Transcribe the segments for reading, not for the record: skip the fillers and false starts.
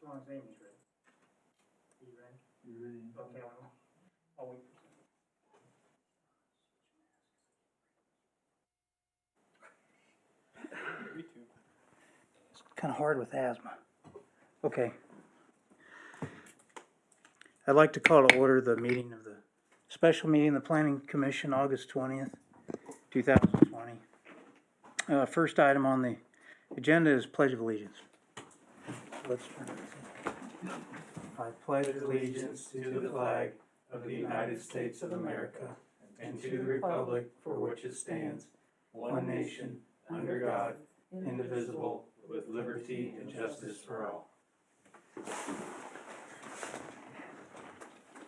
long as Amy's ready. Are you ready? You ready? Okay, I'll wait for Me too. It's kind of hard with asthma. Okay. I'd like to call to order the meeting of the special meeting of the Planning Commission, August 20th, 2020. First item on the agenda is Pledge of Allegiance. Let's turn it. I pledge allegiance to the flag of the United States of America and to the republic for which it stands, one nation, under God, indivisible, with liberty and justice for all.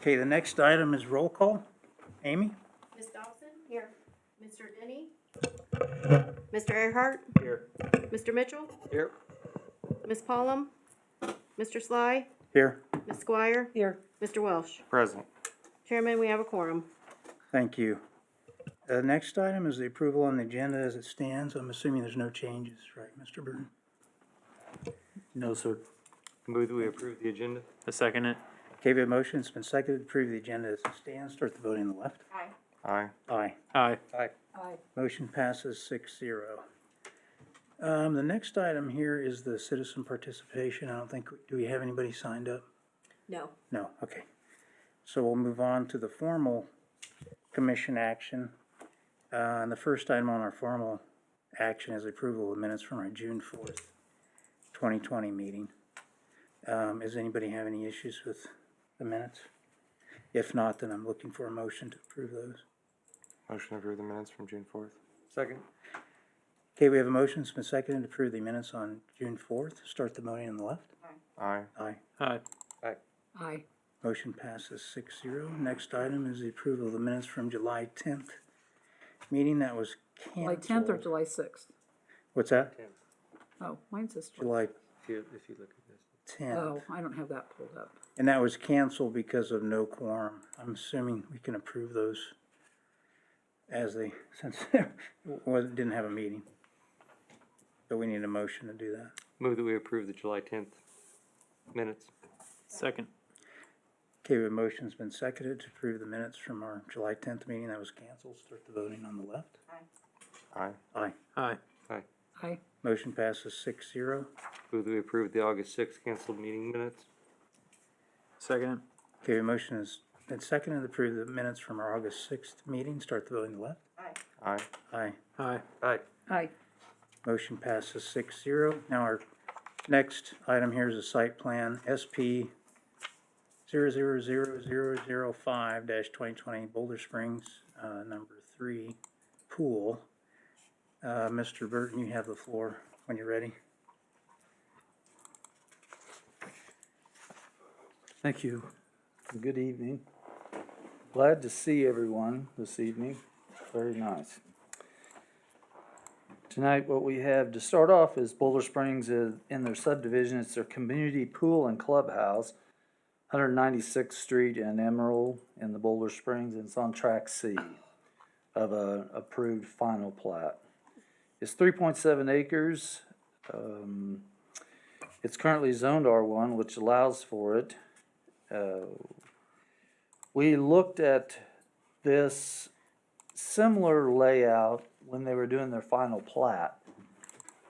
Okay, the next item is roll call. Amy? Ms. Dobson? Here. Mr. Denny? Mr. Earhart? Here. Mr. Mitchell? Here. Ms. Paulum? Mr. Sly? Here. Ms. Squire? Here. Mr. Welsh? Present. Chairman, we have a quorum. Thank you. The next item is the approval on the agenda as it stands. I'm assuming there's no changes, right, Mr. Burton? No, sir. Move that we approve the agenda. I second it. Okay, we have a motion. It's been seconded to approve the agenda as it stands. Start the voting on the left. Aye. Aye. Aye. Aye. Aye. Motion passes 6-0. The next item here is the citizen participation. I don't think, do we have anybody signed up? No. No, okay. So we'll move on to the formal commission action. And the first item on our formal action is approval of minutes from our June 4th, 2020 meeting. Does anybody have any issues with the minutes? If not, then I'm looking for a motion to approve those. Motion to approve the minutes from June 4th. Second. Okay, we have a motion. It's been seconded to approve the minutes on June 4th. Start the voting on the left. Aye. Aye. Aye. Aye. Motion passes 6-0. Next item is the approval of the minutes from July 10th meeting that was July canceled. 10th or July 6th? What's that? Oh, mine says July. July If you look at this. 10th. Oh, I don't have that pulled up. And that was canceled because of no quorum. I'm assuming we can approve those as they, since didn't have a meeting. So we need a motion to do that. Move that we approve the July 10th minutes. Second. Okay, the motion's been seconded to approve the minutes from our July 10th meeting that was canceled. Start the voting on the left. Aye. Aye. Aye. Aye. Motion passes 6-0. Move that we approve the August 6th canceled meeting minutes. Second. Okay, the motion has been seconded to approve the minutes from our August 6th meeting. Start the voting on the left. Aye. Aye. Aye. Aye. Aye. Motion passes 6-0. Now our next item here is a site plan, SP 00005-2020 Boulder Springs, number 3, pool. Mr. Burton, you have the floor when you're ready. Thank you. Good evening. Glad to see everyone this evening. Very nice. Tonight, what we have to start off is Boulder Springs is in their subdivision. It's their community pool and clubhouse, 196th Street and Emerald in the Boulder Springs. And it's on track C of a approved final plat. It's 3.7 acres. It's currently zoned R1, which allows for it. We looked at this similar layout when they were doing their final plat.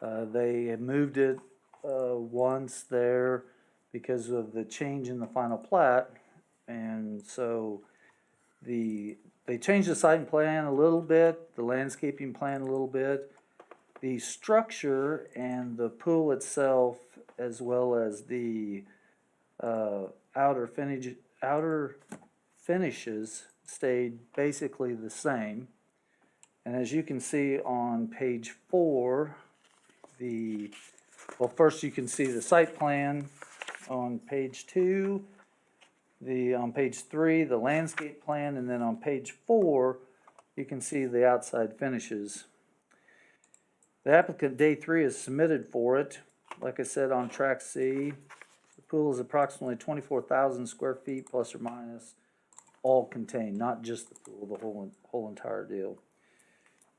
They had moved it once there because of the change in the final plat, and so they changed the site plan a little bit, the landscaping plan a little bit. The structure and the pool itself, as well as the outer finishes, stayed basically the same. And as you can see on page 4, first you can see the site plan on page 2, on page 3, the landscape plan, and then on page 4, you can see the outside finishes. The applicant day 3 is submitted for it. Like I said, on track C, the pool is approximately 24,000 square feet plus or minus, all contained, not just the pool, the whole entire deal.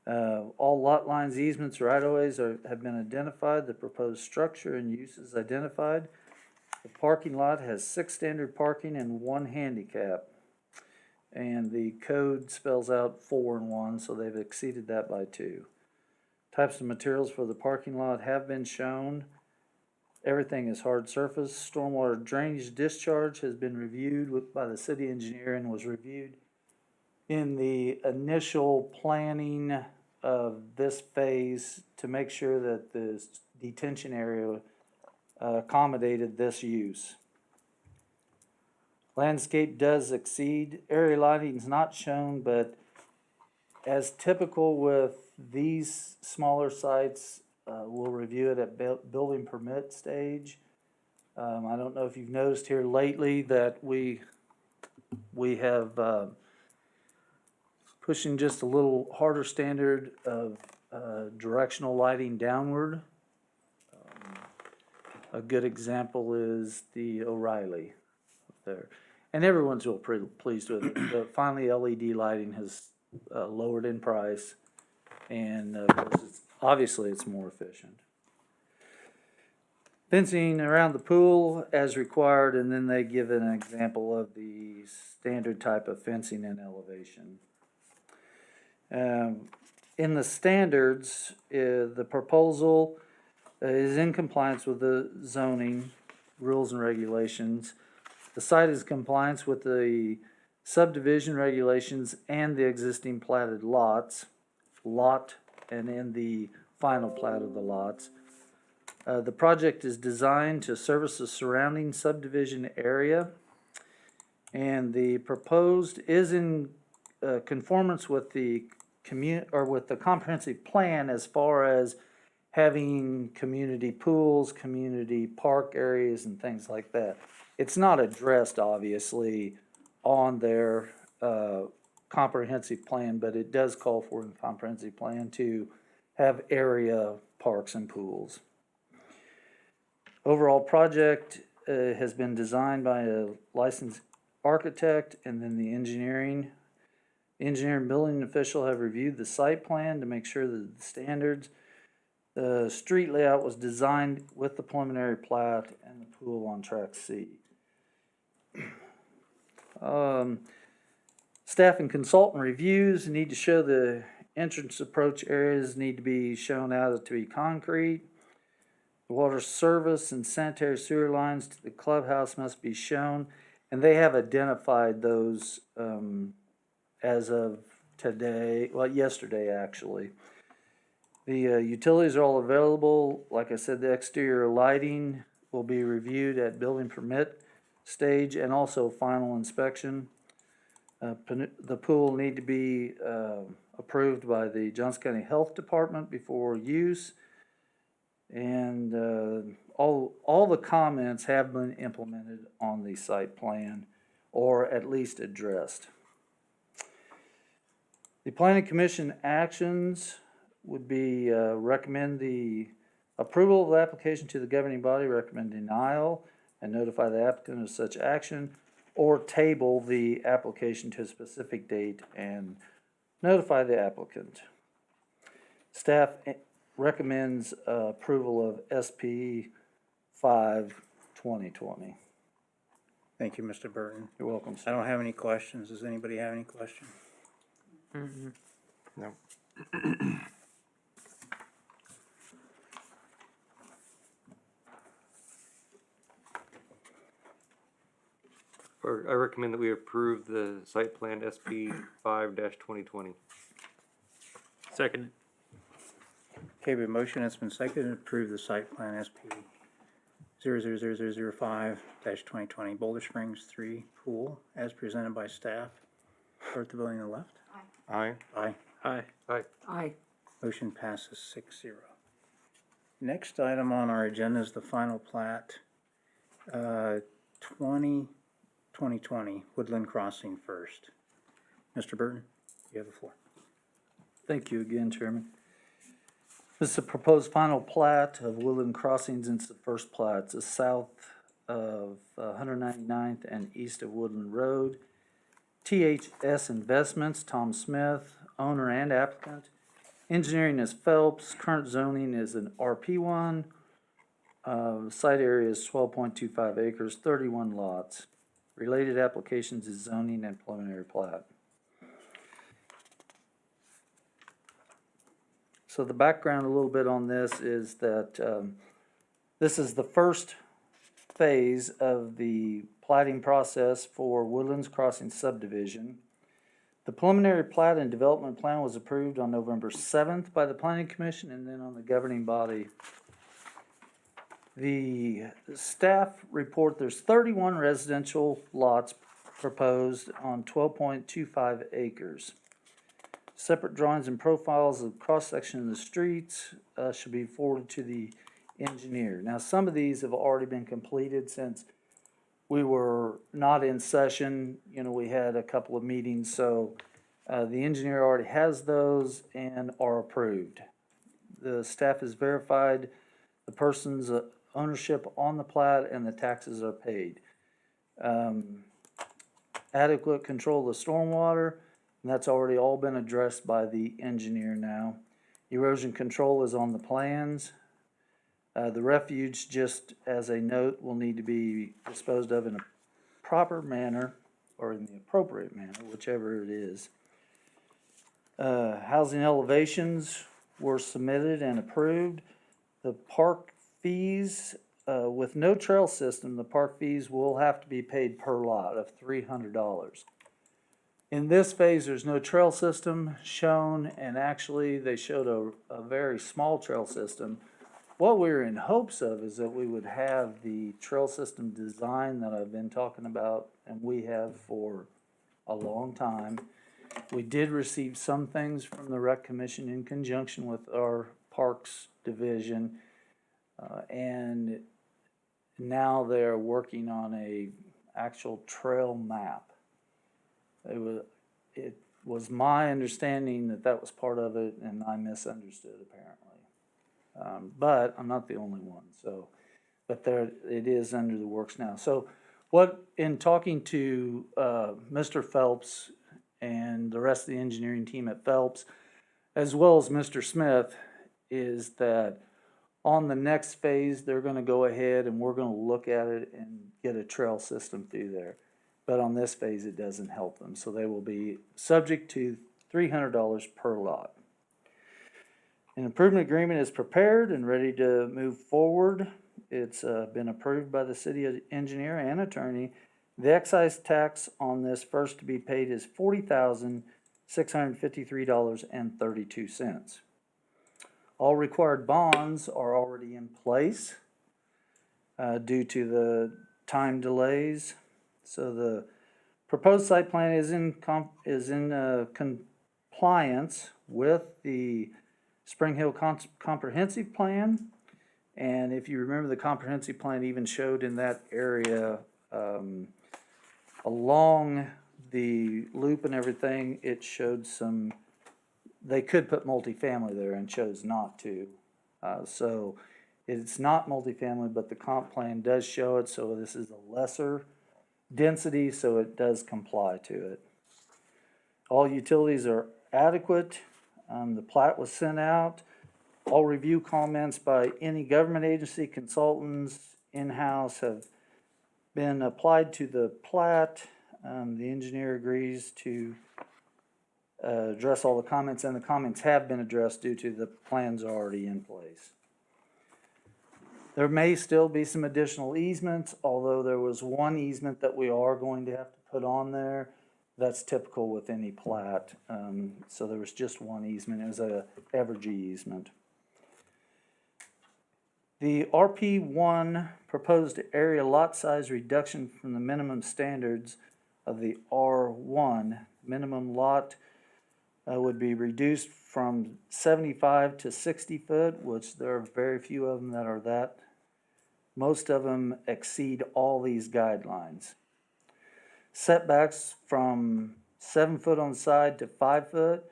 All lot lines, easements, right-of-ways have been identified. The proposed structure and uses identified. The parking lot has 6 standard parking and 1 handicap. And the code spells out 4 and 1, so they've exceeded that by 2. Types of materials for the parking lot have been shown. Everything is hard surface. Stormwater drainage discharge has been reviewed by the city engineer and was reviewed in the initial planning of this phase to make sure that the detention area accommodated this use. Landscape does exceed. Area lighting is not shown, but as typical with these smaller sites, we'll review it at building permit stage. I don't know if you've noticed here lately that we have pushing just a little harder standard of directional lighting downward. A good example is the O'Reilly up there. And everyone's real pretty pleased with it. But finally, LED lighting has lowered in price, and obviously it's more efficient. Fencing around the pool as required, and then they give an example of the standard type of fencing and elevation. In the standards, the proposal is in compliance with the zoning rules and regulations. The site is in compliance with the subdivision regulations and the existing platted lot, and in the final plat of the lots. The project is designed to service the surrounding subdivision area, and the proposed is in conformance with the with the comprehensive plan as far as having community pools, community park areas, and things like that. It's not addressed, obviously, on their comprehensive plan, but it does call for a comprehensive plan to have area parks and pools. Overall project has been designed by a licensed architect, and then the engineer and building official have reviewed the site plan to make sure that the standards. The street layout was designed with the preliminary plat and the pool on track C. Staff and consultant reviews need to show the entrance approach areas need to be shown out to be concrete. The water service and sanitary sewer lines to the clubhouse must be shown, and they have identified those as of today, well, yesterday actually. The utilities are all available. Like I said, the exterior lighting will be reviewed at building permit stage and also final inspection. The pool will need to be approved by the Johnson County Health Department before use. And all the comments have been implemented on the site plan, or at least addressed. The Planning Commission actions would be recommend the approval of the application to the governing body, recommend denial, and notify the applicant of such action, or table the application to a specific date and notify the applicant. Staff recommends approval of SP 5/2020. Thank you, Mr. Burton. You're welcome, I sir. don't have any questions. Does anybody have any questions? No. I recommend that we approve the site plan SP 5-2020. Second. Okay, we have a motion that's been seconded to approve the site plan SP 00005-2020 Boulder Springs 3 pool as presented by staff. Start the voting on the left. Aye. Aye. Aye. Aye. Aye. Motion passes 6-0. Next item on our agenda is the final plat, 2020 Woodland Crossing first. Mr. Burton, you have the floor. Thank you again, Chairman. This is a proposed final plat of Woodland Crossings. It's the first plat. It's south of 199th and east of Woodland Road. THS Investments, Tom Smith, owner and applicant. Engineering is Phelps. Current zoning is an RP1. Site area is 12.25 acres, 31 lots. Related applications is zoning and preliminary plat. So the background a little bit on this is that this is the first phase of the plating process for Woodlands Crossing subdivision. The preliminary plat and development plan was approved on November 7th by the Planning Commission and then on the governing body. The staff report there's 31 residential lots proposed on 12.25 acres. Separate drawings and profiles of cross-section of the streets should be forwarded to the engineer. Now, some of these have already been completed since we were not in session. You know, we had a couple of meetings, so the engineer already has those and are approved. The staff has verified the person's ownership on the plat and the taxes are paid. Adequate control of the stormwater, and that's already all been addressed by the engineer now. Erosion control is on the plans. The refuge, just as a note, will need to be disposed of in a proper manner or in the appropriate manner, whichever it is. Housing elevations were submitted and approved. The park fees, with no trail system, the park fees will have to be paid per lot of $300. In this phase, there's no trail system shown, and actually they showed a very small trail system. What we're in hopes of is that we would have the trail system design that I've been talking about, and we have for a long time. We did receive some things from the Rec Commission in conjunction with our Parks Division, and now they're working on a actual trail map. It was my understanding that that was part of it, and I misunderstood apparently. But I'm not the only one, so, but there, it is under the works now. So what, in talking to Mr. Phelps and the rest of the engineering team at Phelps, as well as Mr. Smith, is that on the next phase, they're gonna go ahead and we're gonna look at it and get a trail system through there. But on this phase, it doesn't help them. So they will be subject to $300 per lot. An improvement agreement is prepared and ready to move forward. It's been approved by the city engineer and attorney. The excise tax on this first to be paid is $40,653.32. All required bonds are already in place due to the time delays. So the proposed site plan is in compliance with the Spring Hill Comprehensive Plan. And if you remember, the comprehensive plan even showed in that area along the loop and everything, it showed some, they could put multifamily there and chose not to. So it's not multifamily, but the comp plan does show it, so this is a lesser density, so it does comply to it. All utilities are adequate. The plat was sent out. All review comments by any government agency, consultants, in-house have been applied to the plat. The engineer agrees to address all the comments, and the comments have been addressed due to the plans already in place. There may still be some additional easements, although there was one easement that we are going to have to put on there. That's typical with any plat. So there was just one easement. It was a Evergy easement. The RP1 proposed area lot size reduction from the minimum standards of the R1. Minimum lot would be reduced from 75 to 60 foot, which there are very few of them that are that. Most of them exceed all these guidelines. Setbacks from 7 foot on the side to 5 foot,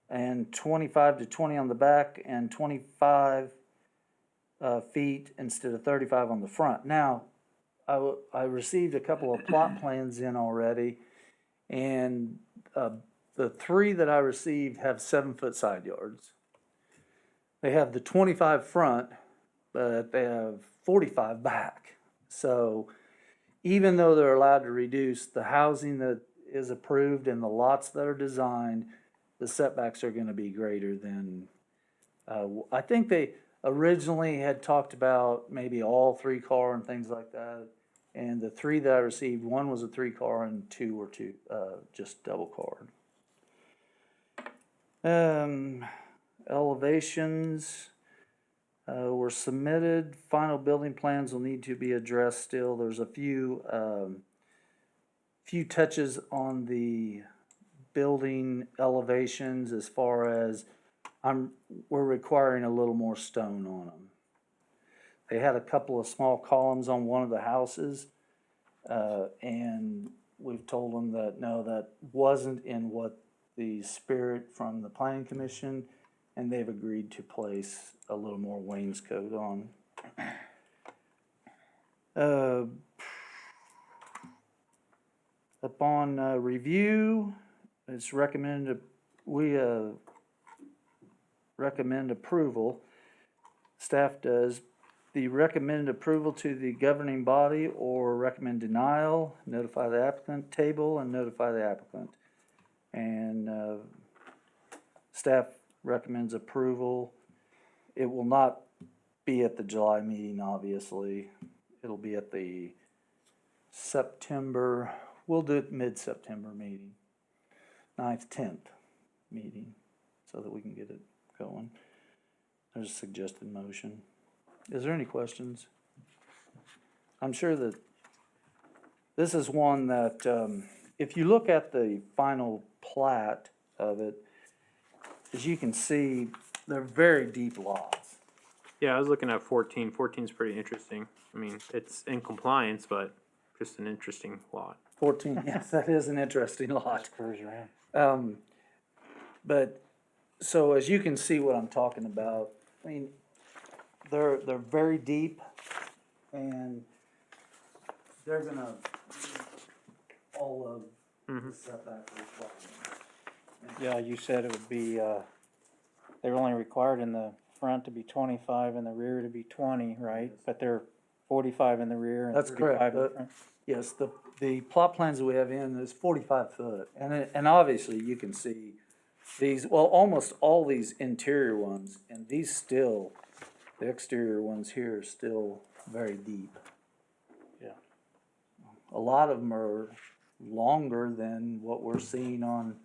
and 25 to 20 on the back, and 25 feet instead of 35 on the front. Now, I received a couple of plot plans in already, and the 3 that I received have 7 foot side yards. They have the 25 front, but they have 45 back. So even though they're allowed to reduce the housing that is approved and the lots that are designed, the setbacks are gonna be greater than, I think they originally had talked about maybe all 3-car and things like that. And the 3 that I received, 1 was a 3-car and 2 were just double car. Elevations were submitted. Final building plans will need to be addressed still. There's a few touches on the building elevations as far as we're requiring a little more stone on them. They had a couple of small columns on one of the houses, and we've told them that no, that wasn't in what the spirit from the planning commission, and they've agreed to place a little more wainscot on. Upon review, it's recommended, we recommend approval, staff does, the recommended approval to the governing body or recommend denial, notify the applicant, table and notify the applicant. And staff recommends approval. It will not be at the July meeting, obviously. It'll be at the September, we'll do it mid-September meeting, 9th, 10th meeting, so that we can get it going. There's a suggested motion. Is there any questions? I'm sure that this is one that, if you look at the final plat of it, as you can see, they're very deep lots. Yeah, I was looking at 14. 14's pretty interesting. I mean, it's in compliance, but just an interesting lot. 14, yes, that is an interesting lot. Curves around. But, so as you can see what I'm talking about, I mean, they're very deep, and they're gonna all of the setback requirements. Yeah, you said it would be, they were only required in the front to be 25 and the rear to be 20, right? But they're 45 in the rear and That's 35 correct. in the front. Yes, the plot plans that we have in is 45 foot, and obviously you can see these, well, almost all these interior ones, and these still, the exterior ones here are still very deep. Yeah. A lot of them are longer than what we're seeing on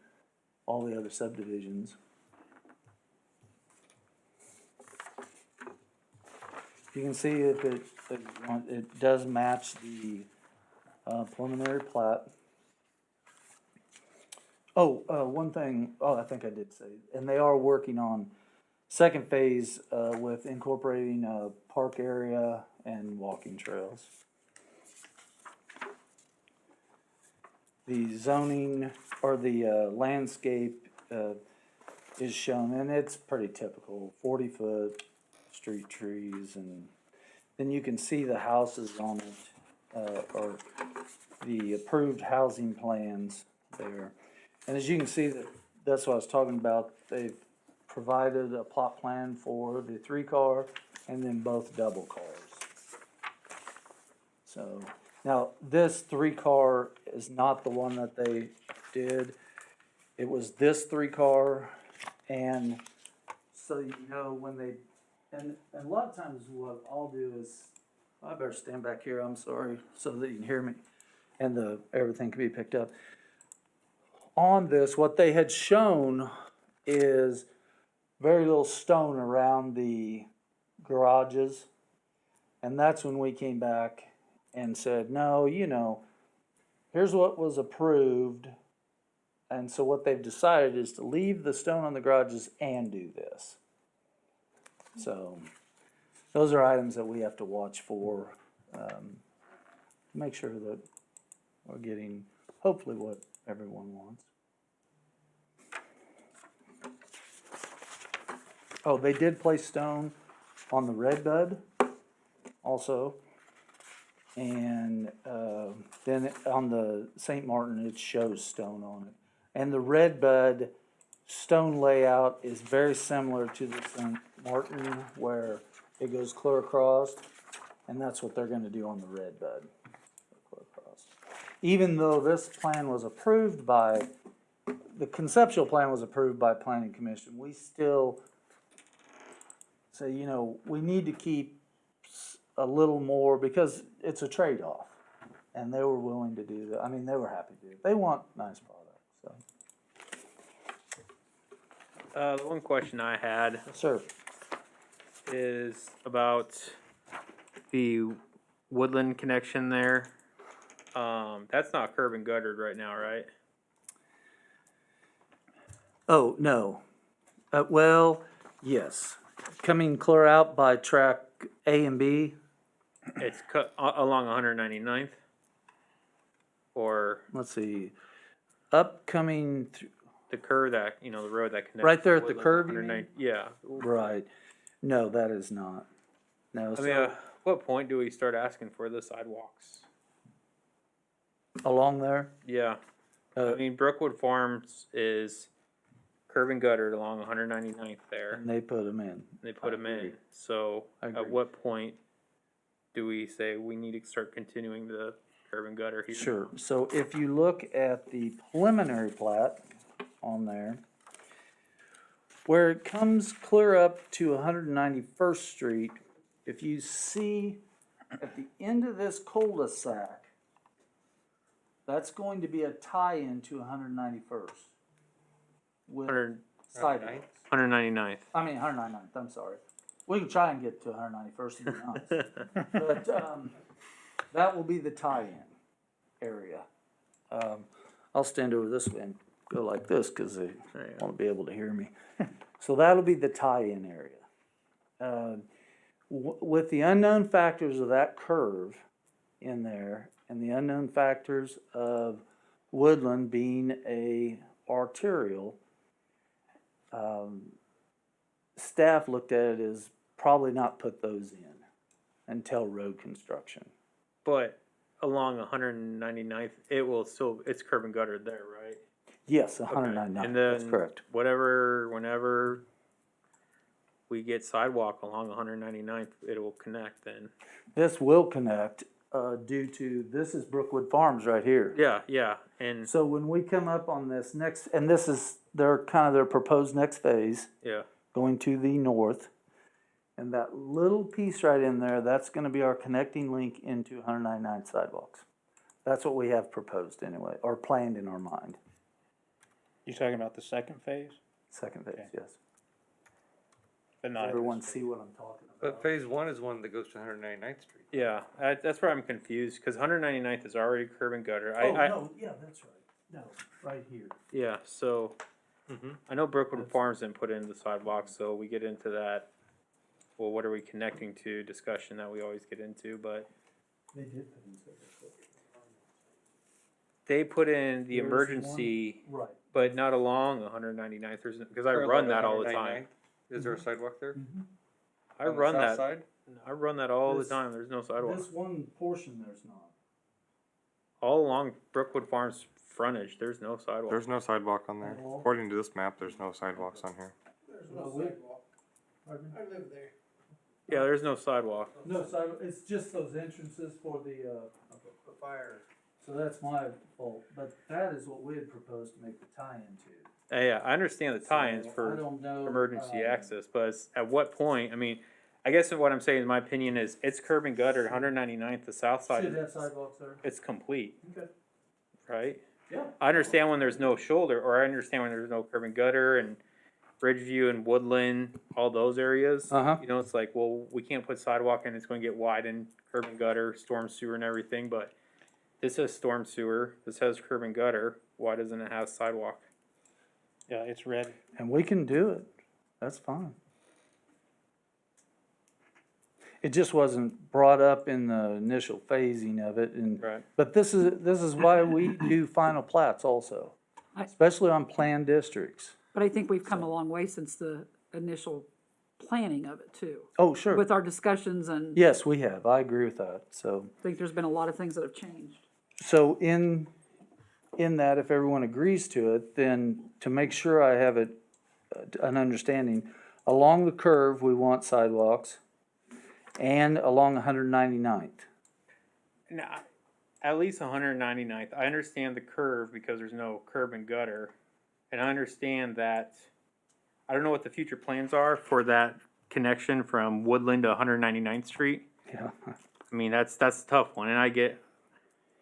all the other subdivisions. You can see it does match the preliminary plat. Oh, one thing, I think I did say, and they are working on second phase with incorporating a park area and walking trails. The zoning or the landscape is shown, and it's pretty typical, 40-foot street trees, and then you can see the houses on it, or the approved housing plans there. And as you can see, that's what I was talking about, they've provided a plot plan for the 3-car and then both double cars. So, now this 3-car is not the one that they did. It was this 3-car, and so you know when they, and a lot of times what I'll do is, I better stand back here, I'm sorry, so that you can hear me, and everything can be picked up. On this, what they had shown is very little stone around the garages, and that's when we came back and said, no, you know, here's what was approved, and so what they've decided is to leave the stone on the garages and do this. So, those are items that we have to watch for, make sure that we're getting, hopefully, what everyone wants. Oh, they did place stone on the red bud also. And then on the St. Martin, it shows stone on it. And the red bud stone layout is very similar to the St. Martin, where it goes clear across, and that's what they're gonna do on the red bud. Clear across. Even though this plan was approved by, the conceptual plan was approved by planning commission, we still say, you know, we need to keep a little more, because it's a trade-off. And they were willing to do that, I mean, they were happy to do it, they want nice products, so. The one question I had Sir, is about the Woodland connection there. That's not curb and guttered right now, right? oh, no, well, yes, coming clear out by track A and B, It's cut along 199th? Or let's see, upcoming, the curve that, you know, the road that connects. Right there at the Woodland, curve, you 190 Yeah. right, no, that is not, no, I mean, so, what point do we start asking for the sidewalks? along there, Yeah, I mean, Brookwood Farms is curb and guttered along 199th there. and they put them in. They put them in, agree. so I at agree. what point do we say we need to start continuing the curb and gutter here? Sure, so if you look at the preliminary plat on there, where it comes clear up to 191st Street, if you see at the end of this cul-de-sac, that's going to be a tie-in to 191st. With 100 sidewalks. 199th. I mean, 199th, I'm sorry. We can try and get to 191st and be nice. But, that will be the tie-in area. I'll stand over this way and go like this, cause they There you go. won't be able to hear me. So that'll be the tie-in area. With the unknown factors of that curve in there, and the unknown factors of Woodland being a arterial, staff looked at it as probably not put those in until road construction. But along 199th, it will still, it's curb and gutter there, right? Yes, Okay. 199, And that's then correct. whenever we get sidewalk along 199th, it will connect then. This will connect, due to, this is Brookwood Farms right here. Yeah, and, So when we come up on this next, and this is their proposed next phase, yeah, going to the north. And that little piece right in there, that's gonna be our connecting link into 199 sidewalks. That's what we have proposed anyway, or planned in our mind. You talking about the second phase? Second phase, Okay. yes. But not Everyone see what I'm talking about? But phase one is one that goes to 199th Street. yeah, that's where I'm confused, cause 199th is already curb and gutter. Oh, no, yeah, that's right. No, right here. Yeah, so, I know Brookwood That's- Farms didn't put in the sidewalk, so we get into that, well, what are we connecting to discussion that we always get into, but They did put in sidewalks. they put in the There's emergency, Right. but not along 199th, because I Or run along that all the 199th. time. Is there a sidewalk there? I On the run south that, side? I run that all the This- time, there's no sidewalk. This one portion there's not. All along Brookwood Farms frontage, there's no sidewalk. There's no sidewalk on there. Oh. According to this map, there's no sidewalks on here. There's No, no we- sidewalk. Pardon? I live there. Yeah, there's no sidewalk. No, so it's just those entrances for the, The fire. so that's my fault, but that is what we had proposed to make the tie-in to. Yeah, I understand the tie-ins So, I for don't know, emergency access, but at what point, I mean, I guess what I'm saying, in my opinion, is it's curb and gutter, 199th, the south side, Should have sidewalks there. it's complete, Okay. right? Yeah. I understand when there's no shoulder, or I understand when there's no curb and gutter and Ridgeview and Woodland, all those areas. Uh-huh. You know, it's like, well, we can't put sidewalk in, it's gonna get widened, curb and gutter, storm sewer and everything, but this has storm sewer, this has curb and gutter, why doesn't it have sidewalk? Yeah, it's red. And we can do it, that's fine. It just wasn't brought up in the initial phasing of it, and, Right. but this is why we do final plats also, I- especially on planned districts. But I think we've come a long way since the initial planning of it too. Oh, sure, With our discussions, and yes, we have, I agree with that, so. I think there's been a lot of things that have changed. So in that, if everyone agrees to it, then to make sure I have it, an understanding, along the curve, we want sidewalks. And along 199th. Now, at least 199th. I understand the curve because there's no curb and gutter, and I understand that. I don't know what the future plans are for that connection from Woodland to 199th Street. Yeah. I mean, that's a tough one, and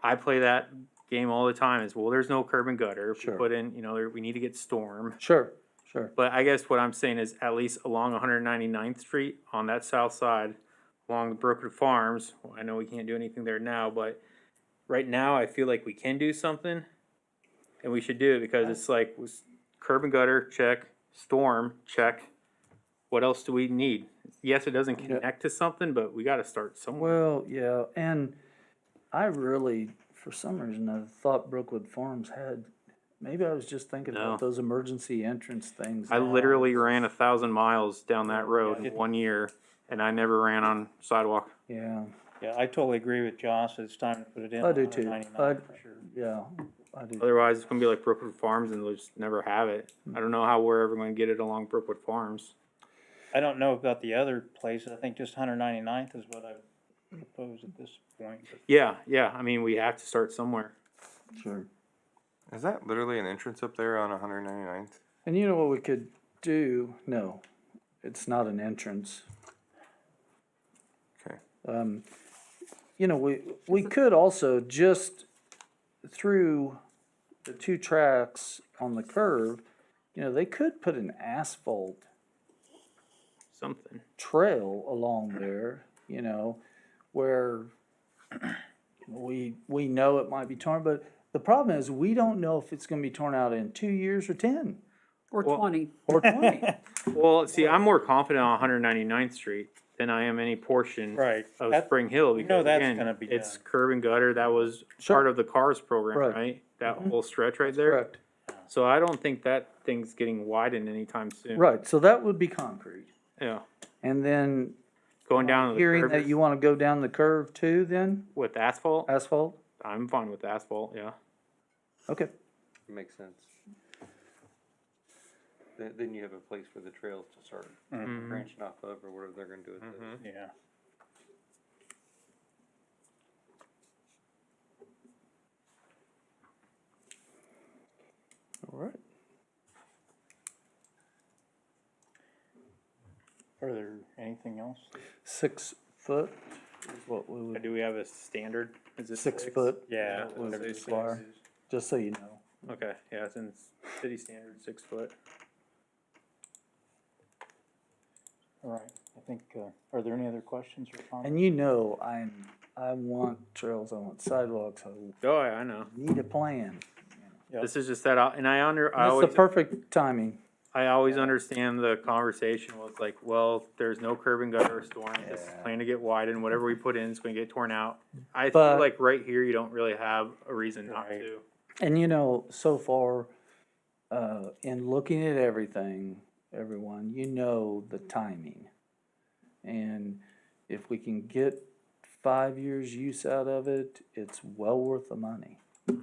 I play that game all the time. Is well, there's no curb and gutter. If we Sure. put in, we need to get storm. Sure, sure. But I guess what I'm saying is at least along 199th Street on that south side, along the Brookwood Farms. Well, I know we can't do anything there now, but right now I feel like we can do something, and we should do it because it's like curb and gutter check, storm check. What else do we need? Yes, it doesn't connect to something, but we got to start somewhere. Well, yeah, and I really, for some reason, I thought Brookwood Farms had, maybe I was just thinking No. about those emergency entrance things. I now. literally ran 1,000 miles down that road in 1 year, and I never ran on sidewalk. Yeah, Yeah, I totally agree with Josh, it's time to put it in. I do too. 199 for sure. yeah, I do. Otherwise, it's gonna be like Brookwood Farms, and they'll just never have it. I don't know how we're ever gonna get it along Brookwood Farms. I don't know about the other places, I think just 199th is what I propose at this point. Yeah, I mean, we have to start somewhere. Sure. Is that literally an entrance up there on 199th? And you know what we could do? No, it's not an entrance. Okay. We could also just through the two tracks on the curve, they could put an asphalt Something. trail along there, where we know it might be torn, but the problem is we don't know if it's gonna be torn out in 2 years or 10 Or Well- 20. or 20. Well, see, I'm more confident on 199th Street than I am any portion Right. of That- Spring Hill know because that's again, gonna be it's done. curb and gutter. That was Sure. part of the CARS program, Right. right? That whole stretch right there. Correct. So I don't think that thing's getting widened anytime soon. Right, so that would be concrete. Yeah. And then Going down to the hearing curb that you wanna go down the curve too then, with asphalt, asphalt? I'm fine with asphalt. Yeah. Okay, Makes sense. Then you have a place for the trails to start Mhm. branching off of, or whatever they're gonna do with it. Yeah. all right. Are there anything else? 6 foot is what we would, Do we have a standard? Is it 6 foot, Yeah. would let's say six. require. Just so you know. Okay. Yeah, it's in city standard 6 foot. All right, I think, are there any other questions or comments? And I want trails, I want sidewalks, I Oh, yeah, I know. need a plan. Yep. This is just that, and I It's the always, perfect timing. I always understand the conversation was like, well, there's no curb and gutter or storm, this is Yeah. planning to get widened, whatever we put in is gonna get torn out. I But- feel like right here, you don't really have a reason not Right. to. And so far, in looking at everything, everyone, the timing. And if we can get 5 years use out of it, it's well worth the money. So,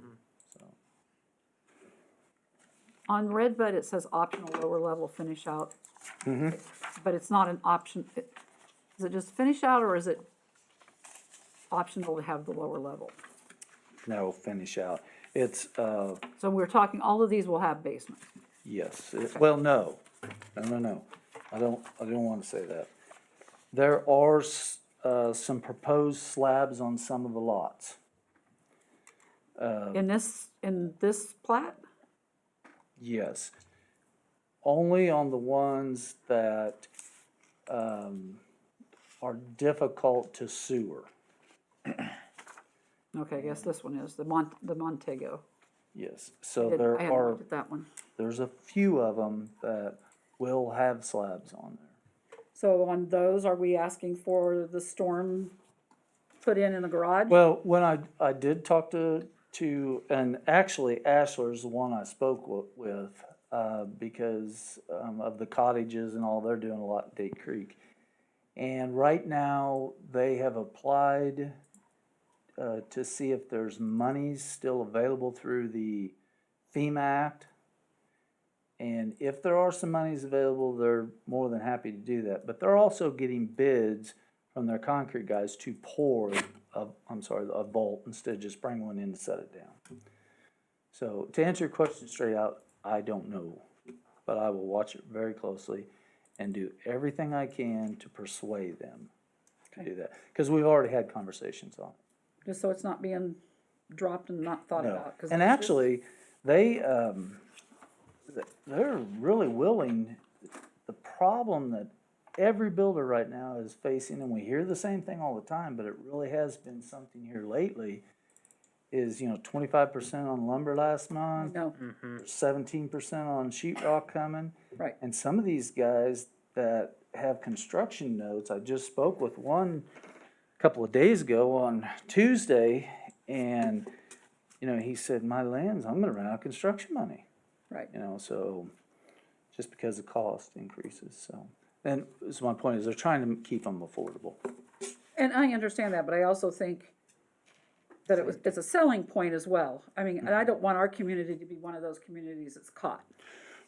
On Redbud, it says optional lower level finish out. Mhm. But it's not an option. Is it just finish out or is it optional to have the lower level? no, finish out. It's, So we're talking, all of these will have basement. yes, well, no. I don't wanna say that. There are, some proposed slabs on some of the lots. In this plat? Yes. Only on the ones that, are difficult to sewer. Okay, I guess this one is, the Montego. Yes, so I there haven't are, looked at that one. there's a few of them that will have slabs on there. So on those, are we asking for the storm put in the garage? Well, when I did talk to, and actually Ashler's the one I spoke with, because, of the cottages and all, they're doing a lot in Date Creek. And right now, they have applied, to see if there's monies still available through the FEMA Act. And if there are some monies available, they're more than happy to do that. But they're also getting bids from their concrete guys to pour a vault instead of just bring one in to set it down. So to answer your question straight out, I don't know, but I will watch it very closely and do everything I can to persuade them to do that. Because we've already had conversations on it. Just so it's not being dropped and not thought No. about. 'Cause And it's just- actually, they're really willing. The problem that every builder right now is facing, and we hear the same thing all the time, but it really has been something here lately, is, 25% on lumber last month, No, 17% on sheetrock coming. right. And some of these guys that have construction notes, I just spoke with one a couple of days ago on Tuesday, and, he said, my lands, I'm gonna run out of construction money. Right. So, just because the cost increases, so. And so my point is, they're trying to keep them affordable. And I understand that, but I also think that it's a selling point as well. I mean, and I don't want our community to be one of those communities that's caught.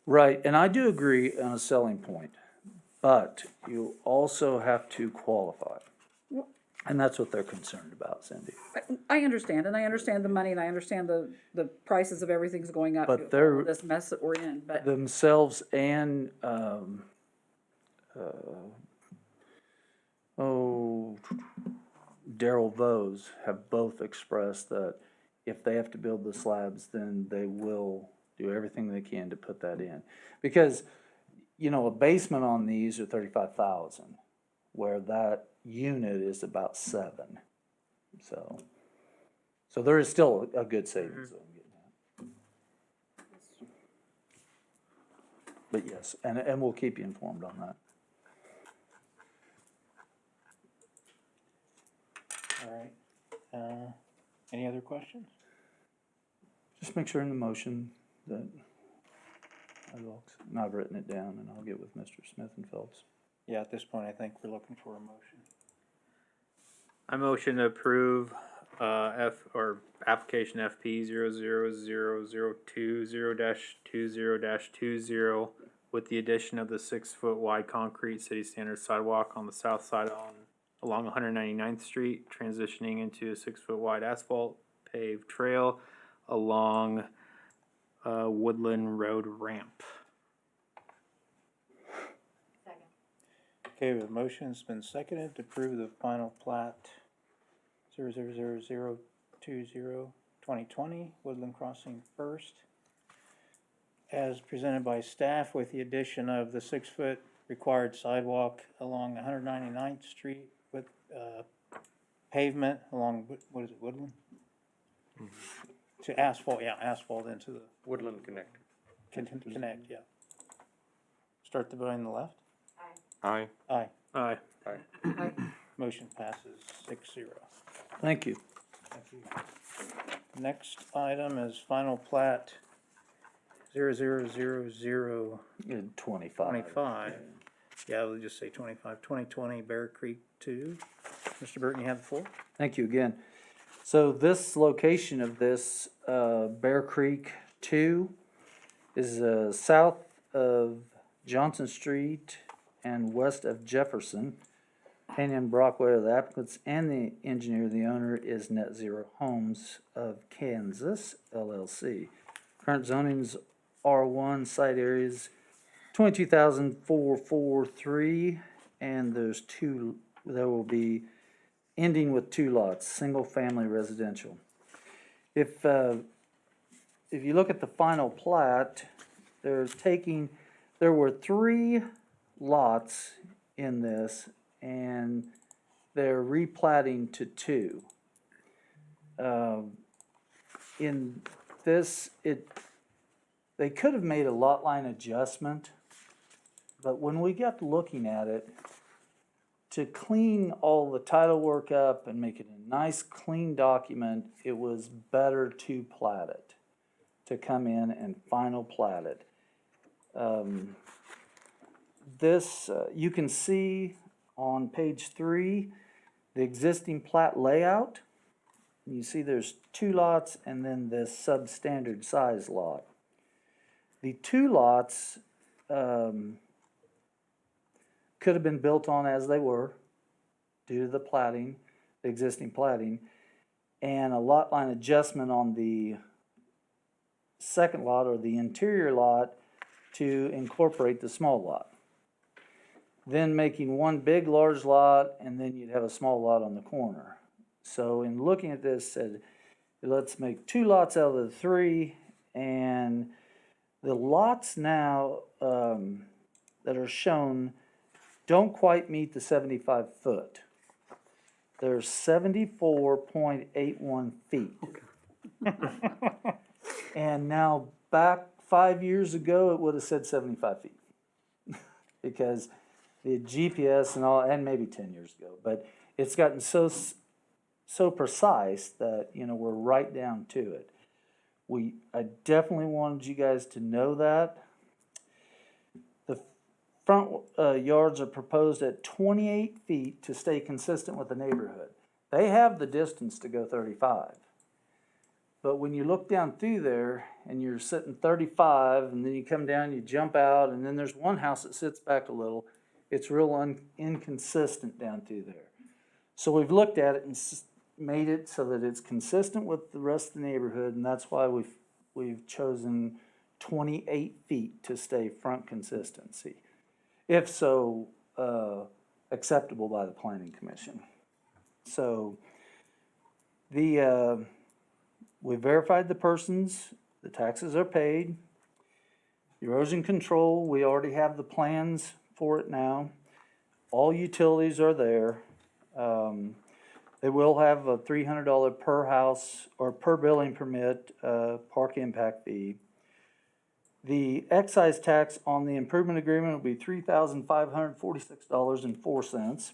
Right, and I do agree on a selling point, but you also have to qualify. And that's what they're concerned about, Cindy. I understand, and I understand the money, and I understand the prices of everything's going up. But with they're- all this mess that we're in, but Themselves and, Daryl Vose have both expressed that if they have to build the slabs, then they will do everything they can to put that in. Because, a basement on these are 35,000, where that unit is about 7. So there is still a good savings. Though, getting that. But yes, and we'll keep you informed on that. All right. Any other questions? Just make sure in the motion that and I've written it down, and I'll get with Mr. Smith and Phelps. Yeah, at this point, I think we're looking for a motion. I motion to approve, application FP 0000020-20-20 with the addition of the 6-foot wide concrete city standard sidewalk on the south side along 199th Street, transitioning into a 6-foot wide asphalt paved trail along Woodland Road ramp. Okay, the motion's been seconded to approve the final plat 0002020 Woodland Crossing First, as presented by staff with the addition of the 6-foot required sidewalk along 199th Street with pavement along, what is it, Woodland? To asphalt, asphalt into the Woodland Connect. connect, yeah. Start the vote on the left? Aye. Aye. Aye. Motion passes 6-0. Thank you. Thank you. Next item is final plat 000025. 25. Yeah, we'll just say 2020 Bear Creek 2. Mr. Burton, you have the floor. Thank you again. So this location of this Bear Creek 2 is south of Johnson Street and west of Jefferson. Pena and Brockway are the applicants, and the engineer, the owner, is Net Zero Homes of Kansas, LLC. Current zoning's R1, site areas 22,443, and there will be ending with 2 lots, single-family residential. If you look at the final plat, there were 3 lots in this, and they're replatting to 2. In this, they could have made a lot line adjustment, but when we got looking at it, to clean all the title work up and make it a nice, clean document, it was better to plat it, to come in and final plat it. You can see on page 3, the existing plat layout. You see there's 2 lots and then this substandard size lot. The 2 lots could have been built on as they were, due to the plating, the existing plating, and a lot line adjustment on the second lot or the interior lot to incorporate the small lot. Then making one big large lot, and then you'd have a small lot on the corner. So in looking at this, said, let's make 2 lots out of the 3, and the lots now that are shown don't quite meet the 75 foot. They're 74.81 feet. And now, back 5 years ago, it would have said 75 feet. Because the GPS and all, and maybe 10 years ago, but it's gotten so precise that, you know, we're right down to it. I definitely wanted you guys to know that. The front yards are proposed at 28 feet to stay consistent with the neighborhood. They have the distance to go 35. But when you look down through there and you're sitting 35 and then you come down, you jump out, and then there's one house that sits back a little, it's real inconsistent down through there. So we've looked at it and made it so that it's consistent with the rest of the neighborhood, and that's why we've chosen 28 feet to stay front consistency, if so acceptable by the planning commission. So we verified the persons, the taxes are paid. Erosion control, we already have the plans for it now. All utilities are there. They will have a $300 per house or per building permit park impact fee. The excise tax on the improvement agreement will be $3,546.04.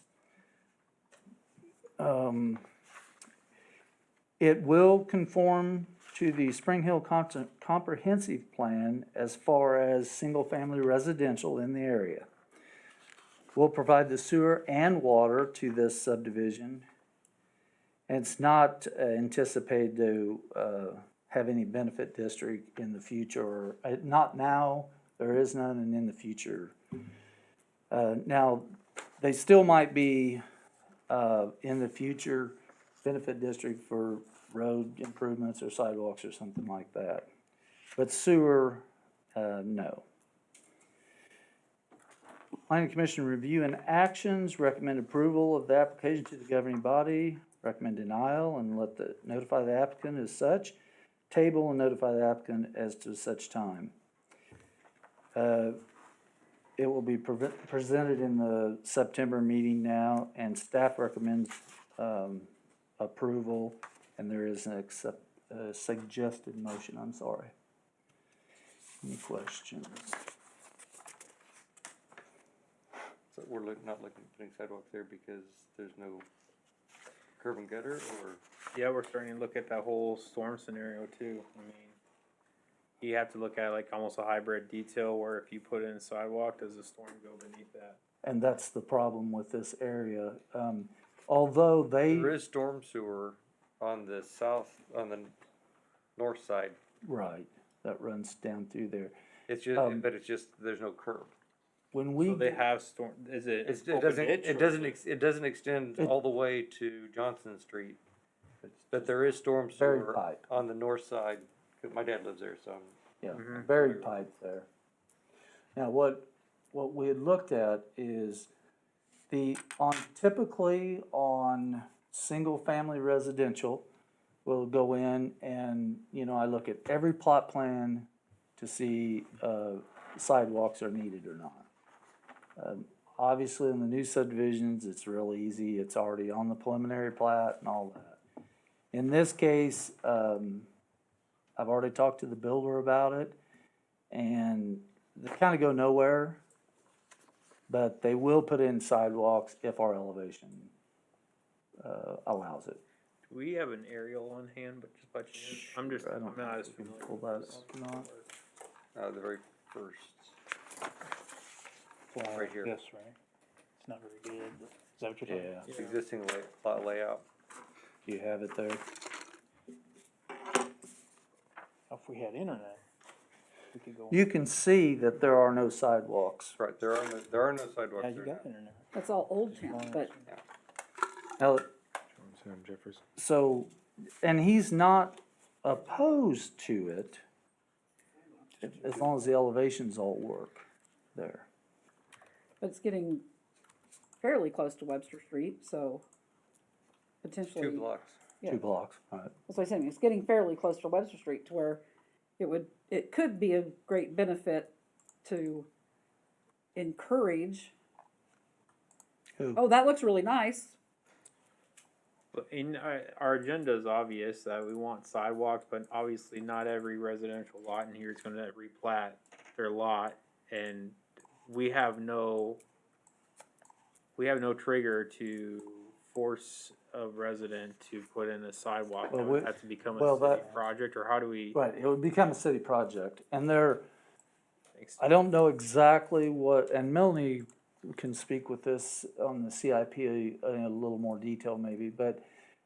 It will conform to the Spring Hill Comprehensive Plan as far as single-family residential in the area. We'll provide the sewer and water to this subdivision. And it's not anticipated to have any benefit district in the future, or not now, there is none, and in the future. Now, they still might be in the future benefit district for road improvements or sidewalks or something like that. But sewer, no. Planning Commission review and actions, recommend approval of the application to the governing body, recommend denial and notify the applicant as such, table and notify the applicant as to such time. It will be presented in the September meeting now, and staff recommends approval, and there is a suggested motion, I'm sorry. Any questions? So we're not looking at putting sidewalks there because there's no curb and gutter, or? Yeah, we're starting to look at that whole storm scenario too. I mean, you have to look at like almost a hybrid detail where if you put in a sidewalk, does the storm go beneath that? And that's the problem with this area. Although There is storm sewer on the north side. right, that runs down through there. It's just, but it's just, there's no curb. When we So they have storm, is it? It open ditch or is it doesn't extend all the way to Johnson Street. But there is storm Buried sewer pipe. on the north side, 'cause my dad lives there, so. Yeah, Mhm. buried pipe there. Now, what we had looked at is typically on single-family residential, we'll go in and, I look at every plot plan to see sidewalks are needed or not. Obviously, in the new subdivisions, it's real easy. It's already on the preliminary plat and all that. In this case, I've already talked to the builder about it, and they kind of go nowhere, but they will put in sidewalks if our elevation allows it. Do we have an aerial on hand, but just by chance? I'm not as if we can familiar. pull that up or not. The very first. Fly Right here. This, right? It's not very good, but is that what you're talking about? Yeah, Existing plot layout. do you have it there? If we had internet, we could go. You can see that there are no sidewalks. Right, there are no sidewalks Yeah, you there got now. internet. That's all Old Town, but Now, Sam Jefferson. so, and he's not opposed to it, as long as the elevations all work there. But it's getting fairly close to Webster Street, so potentially. 2 blocks. Yeah. 2 blocks, all right. That's what I'm saying, it's getting fairly close to Webster Street to where it could be a great benefit to encourage. Who? Oh, that looks really nice. But in our agenda is obvious that we want sidewalks, but obviously not every residential lot in here is gonna replat their lot, and we have no trigger to force a resident to put in a sidewalk. Well, That would have to become well, a city that- project, or how do we? Right, it would become a city project, and there, Thanks. I don't know exactly what, and Melanie can speak with this on the CIP in a little more detail maybe, but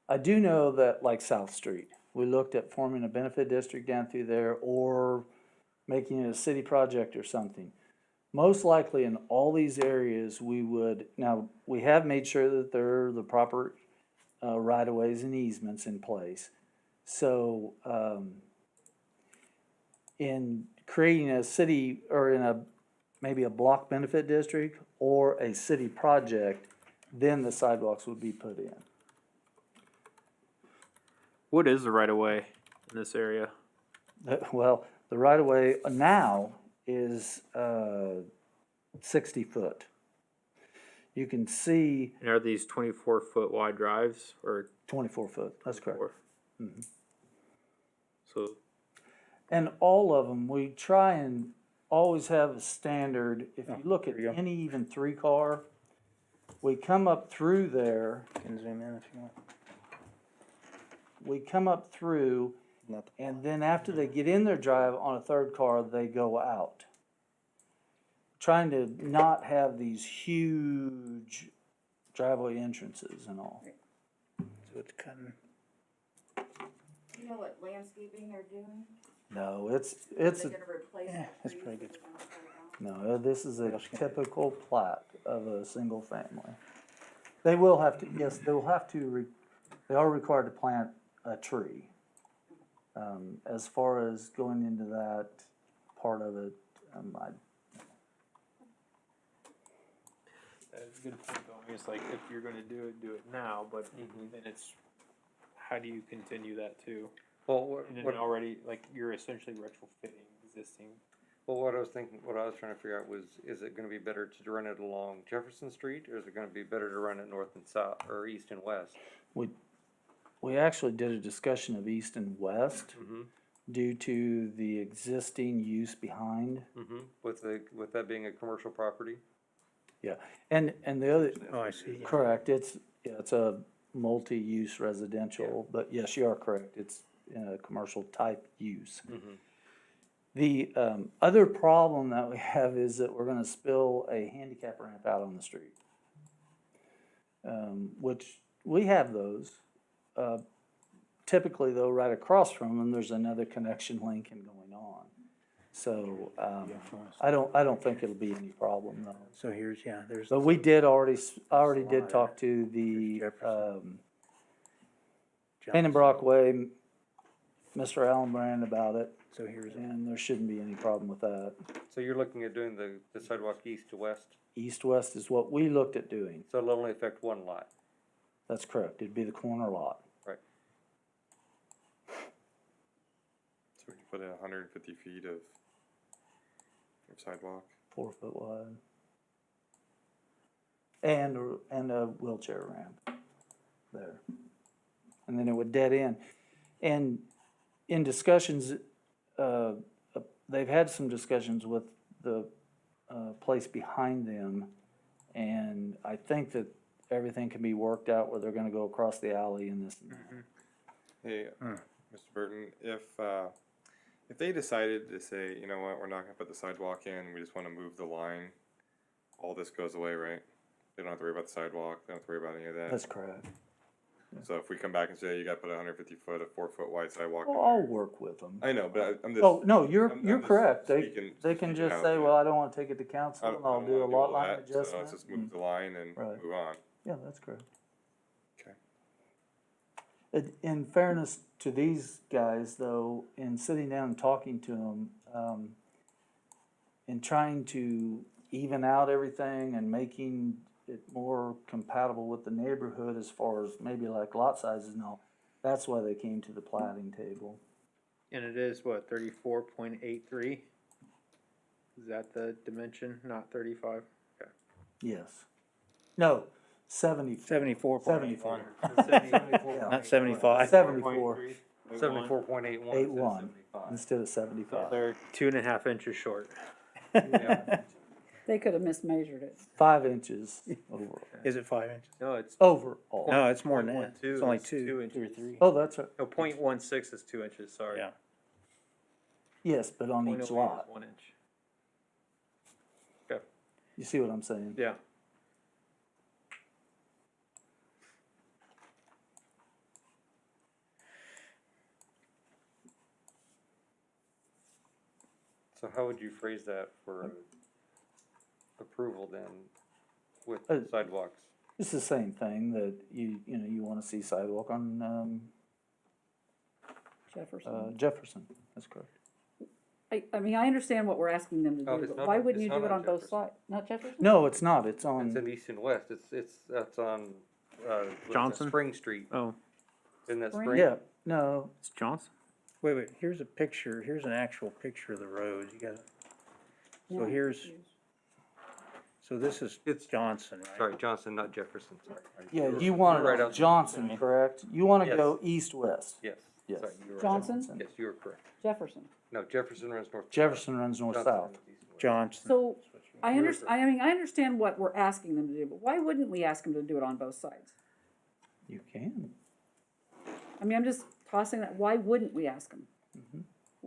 I do know that like South Street, we looked at forming a benefit district down through there or making it a city project or something. Most likely in all these areas, we would, now, we have made sure that there are the proper right-of-ways and easements in place. So, in creating a city, or in maybe a block benefit district or a city project, then the sidewalks would be put in. What is the right of way in this area? Well, the right-of-way now is 60 foot. You can see And are these 24-foot wide drives or 24 foot, that's correct. or- So And all of them, we try and always have a standard, if you look at there you go. any even 3-car, we come up through there, Can zoom in if you want. we come up through, Not the- and then after they get in their drive on a 3rd car, they go out. Trying to not have these huge driveway entrances and all. So it's cutting. You know what landscaping they're doing? No, it's, They're gonna replace Yeah, the that's trees pretty that good. they're gonna cut out? no, this is a typical plat of a single family. They will have to, yes, they will have to, they are required to plant a tree. As far as going into that part of it, that's a good point, though. I mean, it's like, if you're gonna do it now, but then it's, how do you continue that too? Well, And then what, already, like, you're essentially retrofitting existing. well, what I was thinking, what I was trying to figure out was, is it gonna be better to run it along Jefferson Street, or is it gonna be better to run it north and south, or east and west? we actually did a discussion of east and west Mm-hmm. due to the existing use behind. Mm-hmm. With that being a commercial property? Yeah, and the other, Oh, I see. correct, it's a multi-use residential, but yes, you are correct, it's a commercial type use. Mm-hmm. The other problem that we have is that we're gonna spill a handicap ramp out on the street. Which, we have those. Typically though, right across from them, there's another connection link and going on. So, I don't think it'll be any problem though. So here's, yeah, there's. But we did already did Slide. talk to the, Jefferson. Pennenbrock Way, Mr. Allen Brand about it, So here's, and there shouldn't be any problem with that. So you're looking at doing the sidewalk east to west, East-west is what we looked at doing. so it'll only affect one lot? That's correct. It'd be the corner lot. So we can put in 150 feet of sidewalk. 4 foot wide. And a wheelchair ramp there. And then it would dead end. And in discussions, they've had some discussions with the, place behind them. And I think that everything can be worked out where they're gonna go across the alley and this and that. Hey, Mr. Burton, if they decided to say, you know what, we're not gonna put the sidewalk in, we just wanna move the line, all this goes away, right? They don't have to worry about the sidewalk, they don't have to worry about any of that. That's correct. So if we come back and say you gotta put a 150 foot, a 4 foot wide sidewalk in Well, I'll there. work with them. I know, but I'm just. Oh, no, you're I'm just correct. speaking- They can speaking just out say, there. well, I don't wanna take it to I council don't- and I I'll don't do a wanna lot all line that, so adjustment. let's just move the line and Right. move on. Yeah, that's correct. In fairness to these guys, though, in sitting down and talking to them, in trying to even out everything and making it more compatible with the neighborhood as far as maybe like lot sizes and all, that's why they came to the plating table. And it is what, 34.83? Is that the dimension, not 35? Yes. No, 70, 74.81, not 75. 74, 74.81. 81 instead of 75. They're 2.5 inches short. They could have mismeasured it. 5 inches over, Is it 5 inches? No, it's overall. No, it's more than that. 0.12 It's only is 2 2 or inches. 3. Oh, that's right. No, 0.16 is 2 inches, sorry. Yeah. Yes, but on 0.08 each is lot. 1 inch. You see what I'm saying? Yeah. So how would you phrase that for approval then with Uh, sidewalks? It's the same thing that you know, you wanna see sidewalk on, Jefferson. Jefferson, that's correct. I mean, I understand what we're asking them to Oh, do, it's but not why on- wouldn't it's you do not it on on both Jefferson. sides? Not Jefferson? No, it's not, it's It's on, in east and west, that's on, what is it, Johnson? Spring Street, Oh, isn't that Spring? Spring? yeah, no, it's Johnson? Wait, here's a picture, here's an actual picture of the roads, you got, Yeah. so here's, so this is It's- Johnson, right? Sorry, Johnson, not Jefferson, sorry. yeah, You're- you want you're it on out. Johnson, correct? You wanna Yes. go east-west. Yes, Yes. sorry, you were right. Johnson? Yes, you were correct. Jefferson. No, Jefferson runs north. Jefferson runs Johnson north-south. runs east and west. Johnson. So, I You're understand, I mean, I understand what we're asking them to do, but why wouldn't we ask them to do it on both sides? You can. I mean, I'm just tossing that, why wouldn't we ask them?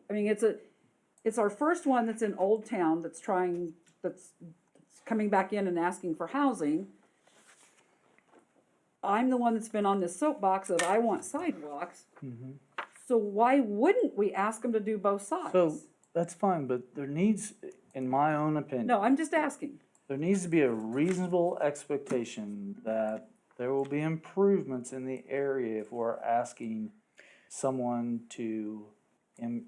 I mean, it's our first one that's in Old Town that's that's coming back in and asking for housing. I'm the one that's been on this soapbox that I want sidewalks. So why wouldn't we ask them to do both sides? So, that's fine, but there needs, in my own opinion, No, I'm just asking. there needs to be a reasonable expectation that there will be improvements in the area if we're asking someone to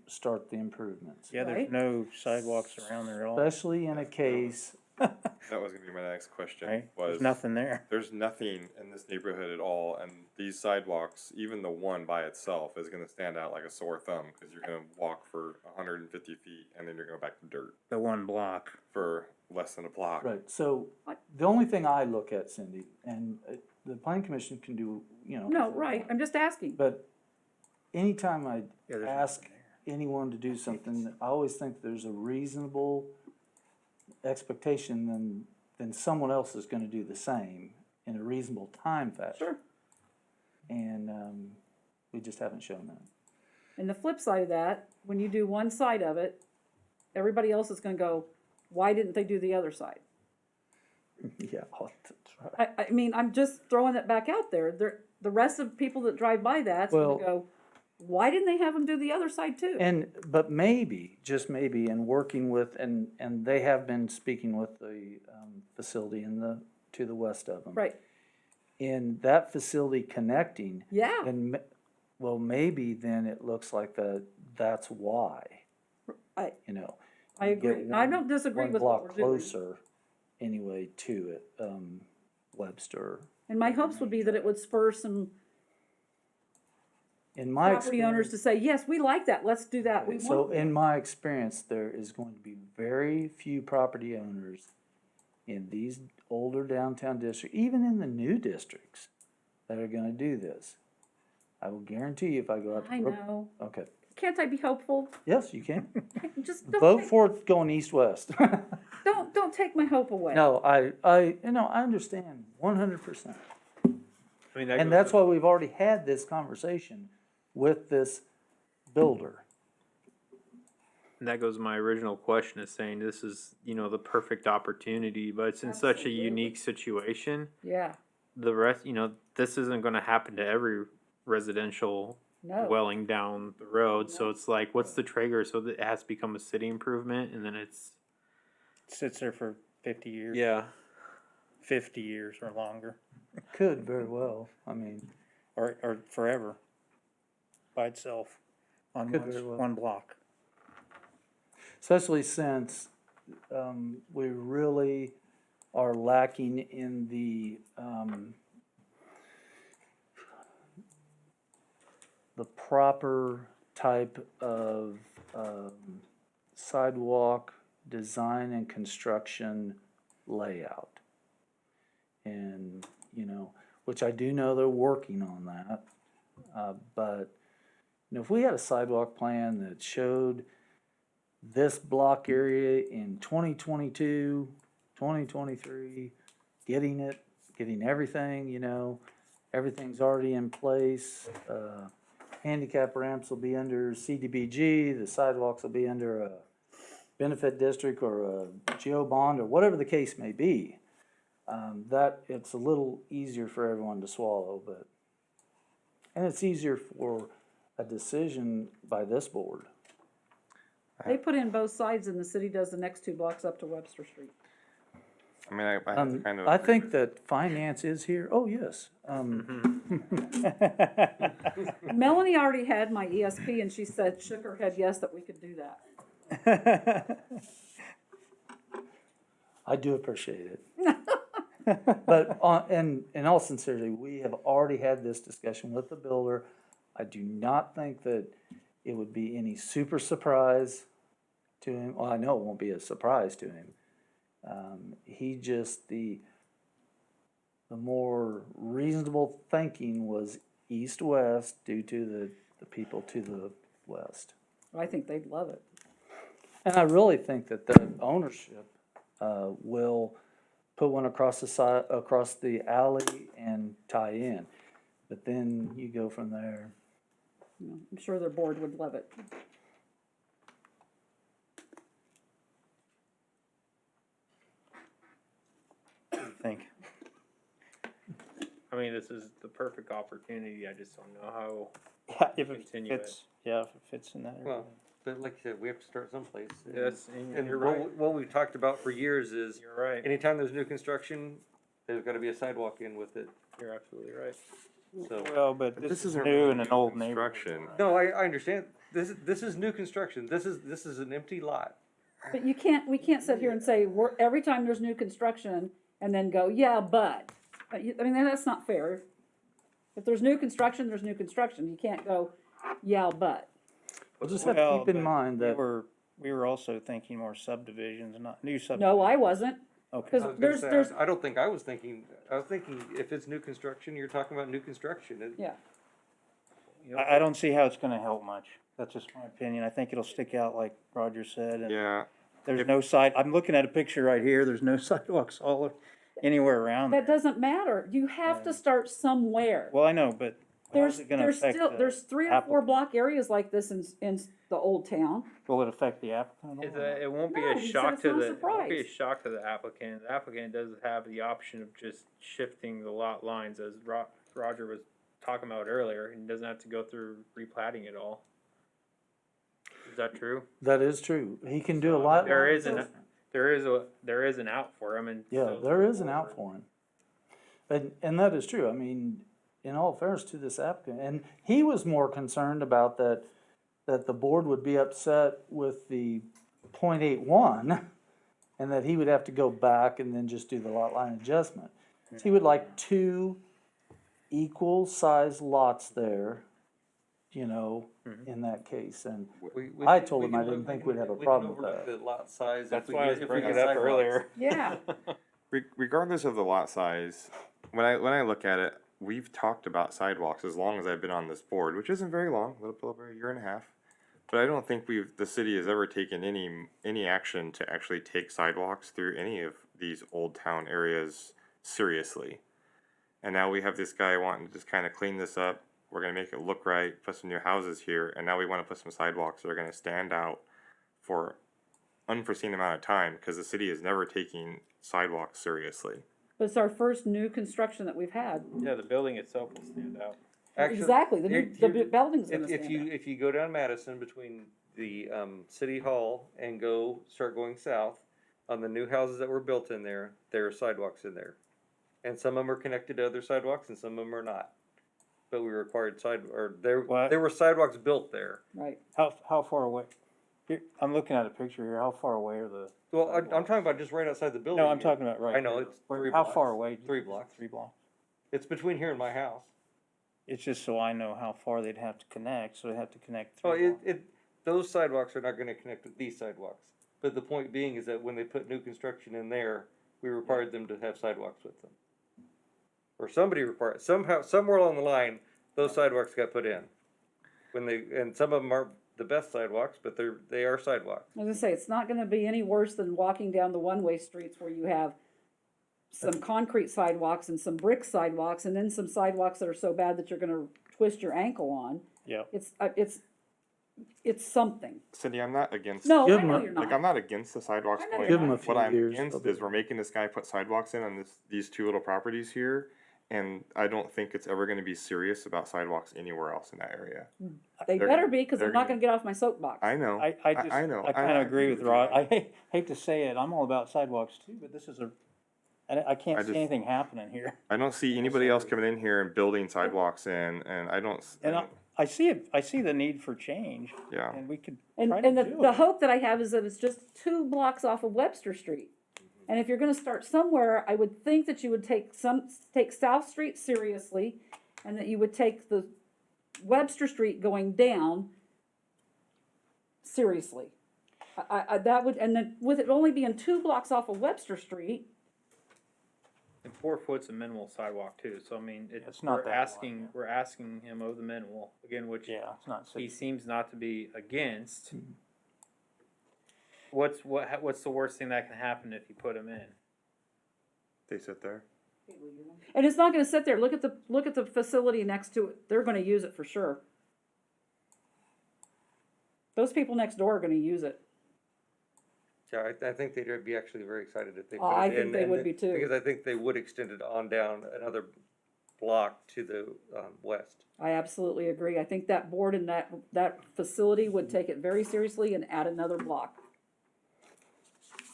start the improvements. Yeah, there's Right. no sidewalks around there at all, Especially in a case, That was gonna be my next question, right? was. There's nothing there. There's nothing in this neighborhood at all, and these sidewalks, even the one by itself, is gonna stand out like a sore thumb, cause you're gonna walk for 150 feet, and then you're going back to dirt The one block. for less than a block. right, so the only thing I look at, Cindy, and the planning commission can do, you know. No, right, I'm just asking. But anytime I Yeah, there's ask nothing there. anyone to do something, I always think there's a reasonable expectation, then someone else is gonna do the same in a reasonable time fashion. Sure. And, we just haven't shown that. And the flip side of that, when you do one side of it, everybody else is gonna go, why didn't they do the other side? Yeah, that's right. I mean, I'm just throwing it back out there. The rest of the people that drive by that's gonna Well- go, why didn't they have them do the other side too? But maybe, just maybe, in working with, and they have been speaking with the, facility to the west of them. Right, In that facility connecting, yeah, then, well, maybe then it looks like that's why, I, you know. I you get agree. I don't disagree with what we're One block doing. closer, anyway, to it, Webster. And my hopes would be that it would spur some In my property owners experience, to say, yes, we like that, let's do that, we so want. in my experience, there is going to be very few property owners in these older downtown districts, even in the new districts, that are gonna do this. I will guarantee you if I go out I to Brook. know. Okay, Can't I be hopeful? yes, you can. Just Vote for it going east-west. don't take my hope away. No, you know, I understand 100%. I mean, that And goes that's to- why we've already had this conversation with this builder. And that goes to my original question is saying this is, the perfect opportunity, but it's in such a Absolutely. unique situation. Yeah, The rest, this isn't gonna happen to every residential no. dwelling down the road, so it's like, what's the trigger? So that it has to become a city improvement and then it's. Sits there for 50 years. Yeah. 50 years or longer, Could very well, I mean, or forever. by itself on Could very well. one block. Especially since, we really are lacking in the proper type of, sidewalk design and construction layout. And, you know, which I do know they're working on that, but, you know, if we had a sidewalk plan that showed this block area in 2022, 2023, getting everything, you know, everything's already in place. Handicap ramps will be under CDBG, the sidewalks will be under a benefit district or a geo bond or whatever the case may be. That, it's a little easier for everyone to swallow, but, and it's easier for a decision by this board. They put in both sides and the city does the next 2 blocks up to Webster Street. I mean, I have to kind of. I agree think with- that finance is here, oh, yes. Melanie already had my ESP and she said, shook her head yes, that we could do that. I do appreciate it. But in all sincerity, we have already had this discussion with the builder. I do not think that it would be any super surprise to him. Well, I know it won't be a surprise to him. He just, the more reasonable thinking was east-west due to the people to the west. I think they'd love it. And I really think that the ownership, will put one across the side, across the alley and tie in. But then you go from there. You know, I'm sure their board would love it. What do you think? I mean, this is the perfect opportunity, I just don't know how. Yeah, if it Continue it. fits, yeah, if it fits in that area. Well, but like you said, we have to start someplace. And- Yes, and And you're what, right, what we've talked about for years is, you're right, anytime there's new construction, there's gotta be a sidewalk in with it, you're absolutely right. so. Well, but But this is isn't new really in an new old neighborhood. construction. No, I understand, this is new construction, this is an empty lot. But we can't sit here and say, every time there's new construction, and then go, yeah, but. I mean, that's not fair. If there's new construction, there's new construction. You can't go, yeah, but. We'll just have to Well, keep in but mind that, We were also thinking more subdivisions, not new subdivisions. No, I wasn't. Okay. 'Cause I was gonna there's- say, there's- I don't think I was thinking if it's new construction, you're talking about new construction. Yeah. I don't see how it's gonna help much. That's just my opinion. I think it'll stick out like Roger said, and Yeah, there's no I'm looking at a picture right here, there's no sidewalks anywhere around That there. doesn't matter. You have to start somewhere. Well, I know, but how's it gonna There's affect still, the there's 3 or 4 applicant? block areas like this in the old town. Will it affect the applicant at all? It won't be No, a he said shock it's to not a the, it won't be a surprise. shock to the applicant. The applicant does have the option of just shifting the lot lines as Roger was talking about earlier, and doesn't have to go through replatting it all. Is that true? that is true. He can do a lot. There is an out for him, and. Yeah, so- there is an out for him. And that is true. I mean, in all fairness to this applicant, and he was more concerned about that the board would be upset with the .81 and that he would have to go back and then just do the lot line adjustment. So he would like 2 equal size lots there, you know, in that case. And I told him I didn't think we'd have a problem with We can overlook that. the lot size. That's if we why I get- was if we bringing get it up sidewalks. earlier. Yeah. regardless of the lot size, when I look at it, we've talked about sidewalks as long as I've been on this board, which isn't very long, a little over a year and a half. But I don't think the city has ever taken any action to actually take sidewalks through any of these old town areas seriously. And now we have this guy wanting to just kind of clean this up. We're gonna make it look right, put some new houses here, and now we want to put some sidewalks that are gonna stand out for unforeseen amount of time because the city is never taking sidewalks seriously. But it's our first new construction that we've had. Yeah, the building itself will stand out. Actually, Exactly, the here- building's gonna If stand you, out. if you go down Madison between the, city hall and start going south, on the new houses that were built in there are sidewalks in there. And some of them are connected to other sidewalks and some of them are not. but we required What? there were sidewalks built there. Right. How far away? Here, I'm looking at a picture here, how far away are the? Well, I'm talking about just right outside the building. No, I'm here. talking about right. I know, here. it's Where- 3 How blocks. far away? 3 blocks. 3 blocks. It's between here and my house. It's just so I know how far they'd have to connect, so they have to connect Oh, 3 blocks. those sidewalks are not gonna connect with these sidewalks. But the point being is that when they put new construction in there, we required them to have sidewalks with them. Or somebody required, somehow, somewhere along the line, those sidewalks got put in. And some of them are the best sidewalks, but they are sidewalks. I was gonna say, it's not gonna be any worse than walking down the one-way streets where you have some concrete sidewalks and some brick sidewalks, and then some sidewalks that are so bad that you're gonna twist your ankle on. Yeah. It's something. Cindy, I'm not against. No, Give I them know a- you're Like, not. I'm not against the sidewalks I know going you're Give 'em in. a few What I'm years, against they'll is be- we're making this guy put sidewalks in on these two little properties here, and I don't think it's ever gonna be serious about sidewalks anywhere else in that area. They they're better gonna- be, because they're I'm not gonna- gonna get off my soapbox. I know. I just, I know. I kinda agree with you. Rod, I hate to say it, I'm all about sidewalks too, but this is I can't I see just- anything happening here. I don't see anybody else coming in here and building sidewalks in, and I don't. And I see it, I see the need for change, Yeah. and we could And, try to and the, do the it. hope that I have is that it's just 2 blocks off of Webster Street. And if you're gonna start somewhere, I would think that you would take South Street seriously, and that you would take the Webster Street going down seriously. That would, and then with it only being 2 blocks off of Webster Street, And 4 foot's a minimal sidewalk too, so I mean, It's not that wide. we're asking him of the minimal, again, which Yeah, it's not he 6. seems not to be against. What's the worst thing that can happen if you put him in? They sit there. and it's not gonna sit there, look at the facility next to it, they're gonna use it for sure. Those people next door are gonna use it. Yeah, I think they'd be actually very excited if they Oh, put I it think in. they and would be too. Because I think they would extend it on down another block to the, west. I absolutely agree. I think that board and that facility would take it very seriously and add another block.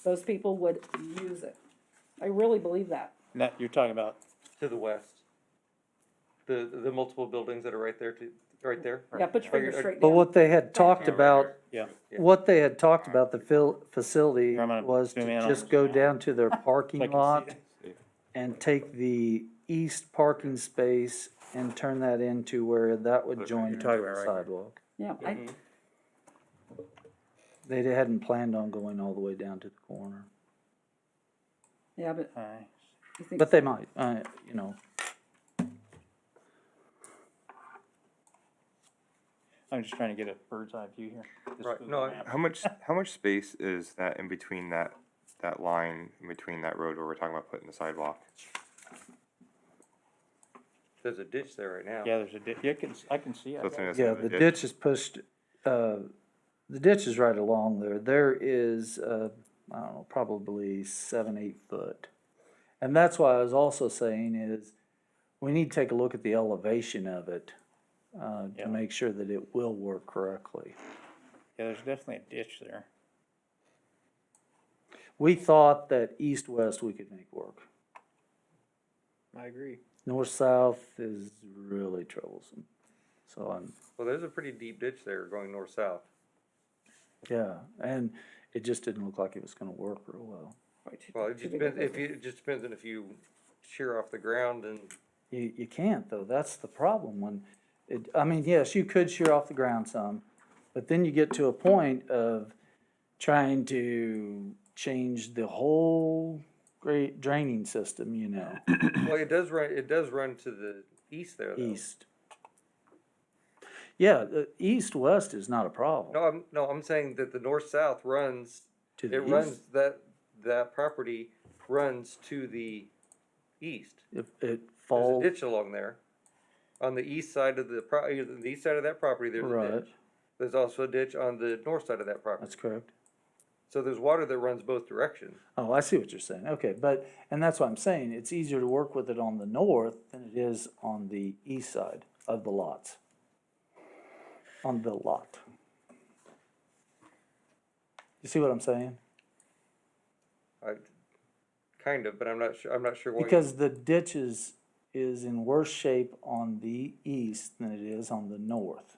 Those people would use it. I really believe that. That, you're talking about, To the west. The multiple buildings that are right there, right there. Yeah, put your finger Right. straight But down. what they had talked Yeah, right about, there. yeah, what they had talked about, the facility Here, I'm gonna was zoom in to on just this. go down to their so I parking can see lot it. and take the east parking space and turn that into where that would join You're into talking the about right here. sidewalk. Yeah, They hadn't planned on going all the way down to the corner, yeah, but Alright. I think, but they might, you know. I'm just trying to get a bird's eye view here. This Right, is no, the map. How much space is that in between that line, in between that road where we're talking about putting the sidewalk? There's a ditch there right now. Yeah, there's a I can see it. So it's in this- Yeah, the ditch is pushed, the ditch is right along there. There is, I don't know, probably 7, 8 foot. And that's why I was also saying is, we need to take a look at the elevation of it, Yeah. to make sure that it will work correctly. Yeah, there's definitely a ditch there. We thought that east-west we could make work. I agree. North-south is really troublesome. So Well, there's a pretty deep ditch there going north-south. yeah, and it just didn't look like it was gonna work real well. Well, it just depends, it just depends on if you shear off the ground and, You can't though, that's the problem when, I mean, yes, you could shear off the ground some, but then you get to a point of trying to change the whole great draining system, you know, well, it does run to the east there though. east. Yeah, the east-west is not a problem. No, I'm saying that the north-south runs, To it the runs, east, that property runs to the east. it There's a falls, ditch along there. On the east side of the east side of that property, there's a right, ditch. There's also a ditch on the north side of that property. that's correct. So there's water that runs both directions. Oh, I see what you're saying, okay, but, and that's what I'm saying, it's easier to work with it on the north than it is on the east side of the lots. On the lot. You see what I'm saying? Kind of, but I'm not sure why. Because the ditches is in worse shape on the east than it is on the north.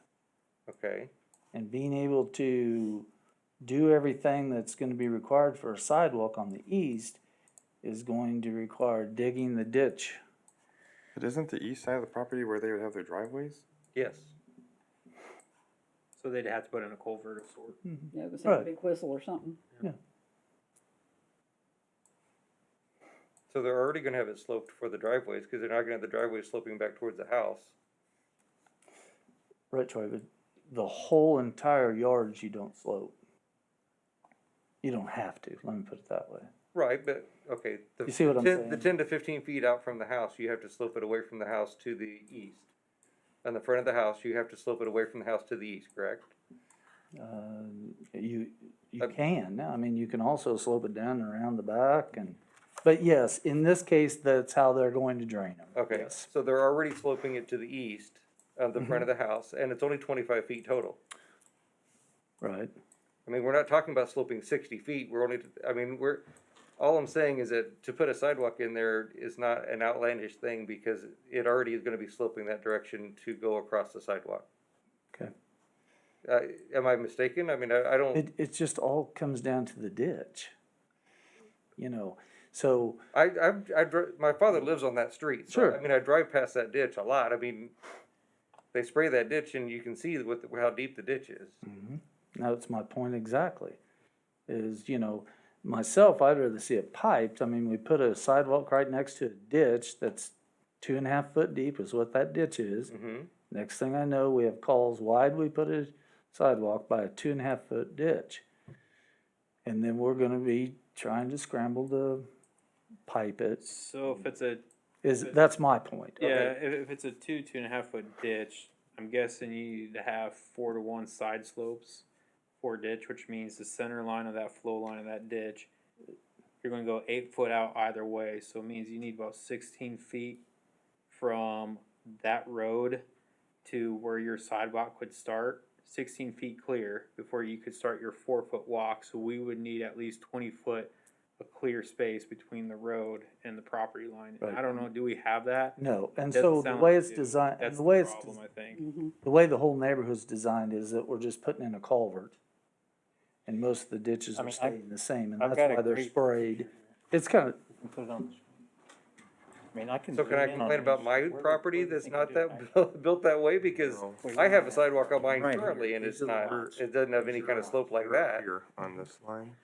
Okay, And being able to do everything that's gonna be required for a sidewalk on the east is going to require digging the ditch. But isn't the east side of the property where they would have their driveways? yes. So they'd have to put in a culvert of sort. Yeah, it was a Right. big whistle or something. So they're already gonna have it sloped for the driveways, cause they're not gonna have the driveways sloping back towards the house. Right, Troy, but the whole entire yards you don't slope. You don't have to, let me put it that way. Right, but, okay. You see what I'm The saying? 10 to 15 feet out from the house, you have to slope it away from the house to the east. On the front of the house, you have to slope it away from the house to the east, correct? You can, I mean, you can also slope it down and around the back and, but yes, in this case, that's how they're going to drain them. Okay, Yes. so they're already sloping it to the east on the front of the house, and it's only 25 feet total. Right, I mean, we're not talking about sloping 60 feet, we're only, all I'm saying is that to put a sidewalk in there is not an outlandish thing, because it already is gonna be sloping that direction to go across the sidewalk. okay. Am I mistaken? I mean, I don't, It just all comes down to the ditch. You know, so, my father lives on that street, so, Sure. I mean, I drive past that ditch a lot, I mean, they spray that ditch and you can see how deep the ditch is. that's my point exactly. Is, you know, myself, I'd rather see it piped. I mean, we put a sidewalk right next to a ditch that's 2.5 foot deep is what that ditch is. Mm-hmm. Next thing I know, we have calls, why'd we put a sidewalk by a 2.5 foot ditch? And then we're gonna be trying to scramble to pipe it. So if it's a, That's my point. yeah, if it's a 2.5 foot ditch, I'm guessing you need to have 4 to 1 side slopes for a ditch, which means the center line of that flow line of that ditch, you're gonna go 8 foot out either way, so it means you need about 16 feet from that road to where your sidewalk could start, 16 feet clear before you could start your 4 foot walk, so we would need at least 20 foot of clear space between the road and the property line. And Right. I don't know, do we have that? No, and Doesn't so the sound way like it's we do. designed, That's the way the it's, problem, I think. the way the whole neighborhood's designed is that we're just putting in a culvert. And most of the ditches I are mean, staying the same, and I've that's got a why they're great- sprayed. It's kind of, You can put it on the- I mean, I can. So can I zoom in on complain it. about my Where- property where do you that's think not you do it? that built that way? Because I have a sidewalk on mine Right. currently and These it's are the not, lots. it doesn't have any kind of slope like that. Here on this line.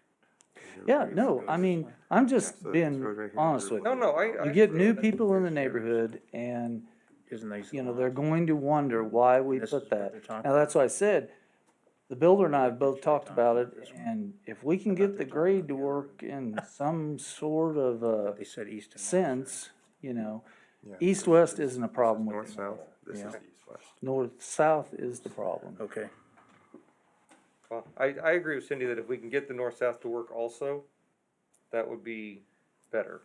yeah, no, I mean, I'm just so being this road right here honest is with No, you. no, I. You get new people in the neighborhood and, Isn't these you know, the they're lots? going to wonder why we This put is what that. they're talking Now, that's why I said, the builder and I have both talked about it, and if we can get the grade to work in some sort of They said east and west. sense, you know, Yeah, east-west this is- isn't a this is problem with it. North-south, this Yeah. is east-west. North-south is the problem. Okay, Well, I agree with Cindy that if we can get the north-south to work also, that would be better.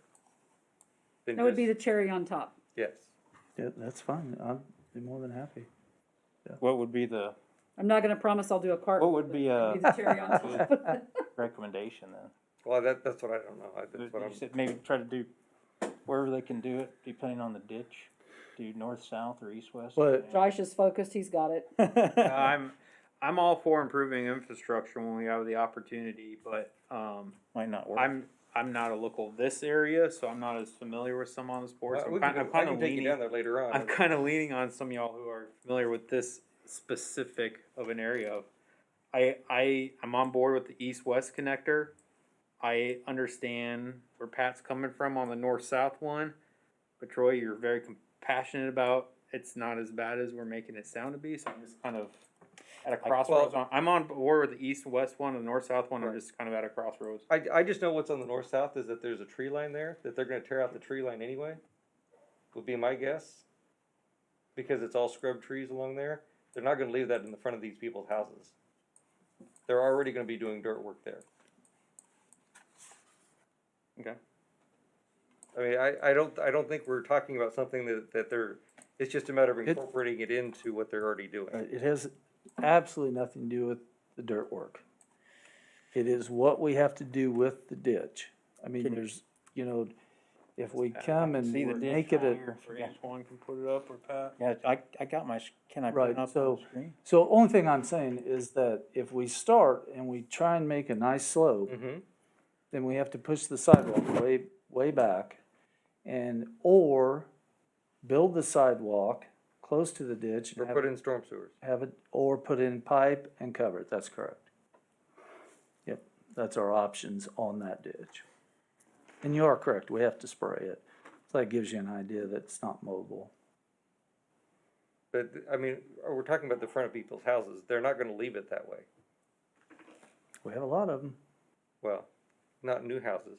than That would be just- the cherry on top. Yes. Yeah, that's fine, I'd be more than happy. What would be the I'm not gonna promise I'll do a cart. What would be It'd the cherry on top. recommendation then? Well, that's what I don't know. That's what You I'm, said maybe try to do wherever they can do it, depending on the ditch, do north, south, or east, west? But- Josh is focused, he's got it. I'm all for improving infrastructure when we have the opportunity, but, might not work. I'm not a local of this area, so I'm not as familiar with some on the sports. we I'm can kind, go- I'm I kind can of take you leaning, down there later on. I'm kind of leaning on some of y'all who are familiar with this specific of an area. I'm on board with the east-west connector. I understand where Pat's coming from on the north-south one, but Troy, you're very compassionate about it's not as bad as we're making it sound to be, so I'm just kind of at a crossroads. I'm on board with the east and west one, and the north-south one, I'm Right. just kind of at a crossroads. I just know what's on the north-south is that there's a tree line there, that they're gonna tear out the tree line anyway, would be my guess. Because it's all scrub trees along there, they're not gonna leave that in the front of these people's houses. They're already gonna be doing dirt work there. Okay. I mean, I don't think we're talking about something that they're, it's just a matter of incorporating it into what they're already doing. It has absolutely nothing to do with the dirt work. It is what we have to do with the ditch. I mean, there's, you know, if we come and See the we ditch make it on a, here. Or each one can put it up or Pat? Yeah, I got my, can I put Right, it up so- on the screen? so only thing I'm saying is that if we start and we try and make a nice slope, Mm-hmm. then we have to push the sidewalk way back. Or build the sidewalk close to the ditch Or and put in storm sewers. have it, or put in pipe and cover it, that's correct. Yep, that's our options on that ditch. And you are correct, we have to spray it, so that gives you an idea that it's not mobile. But, I mean, we're talking about the front of people's houses. They're not gonna leave it that way. We have a lot of them. Well, not new houses.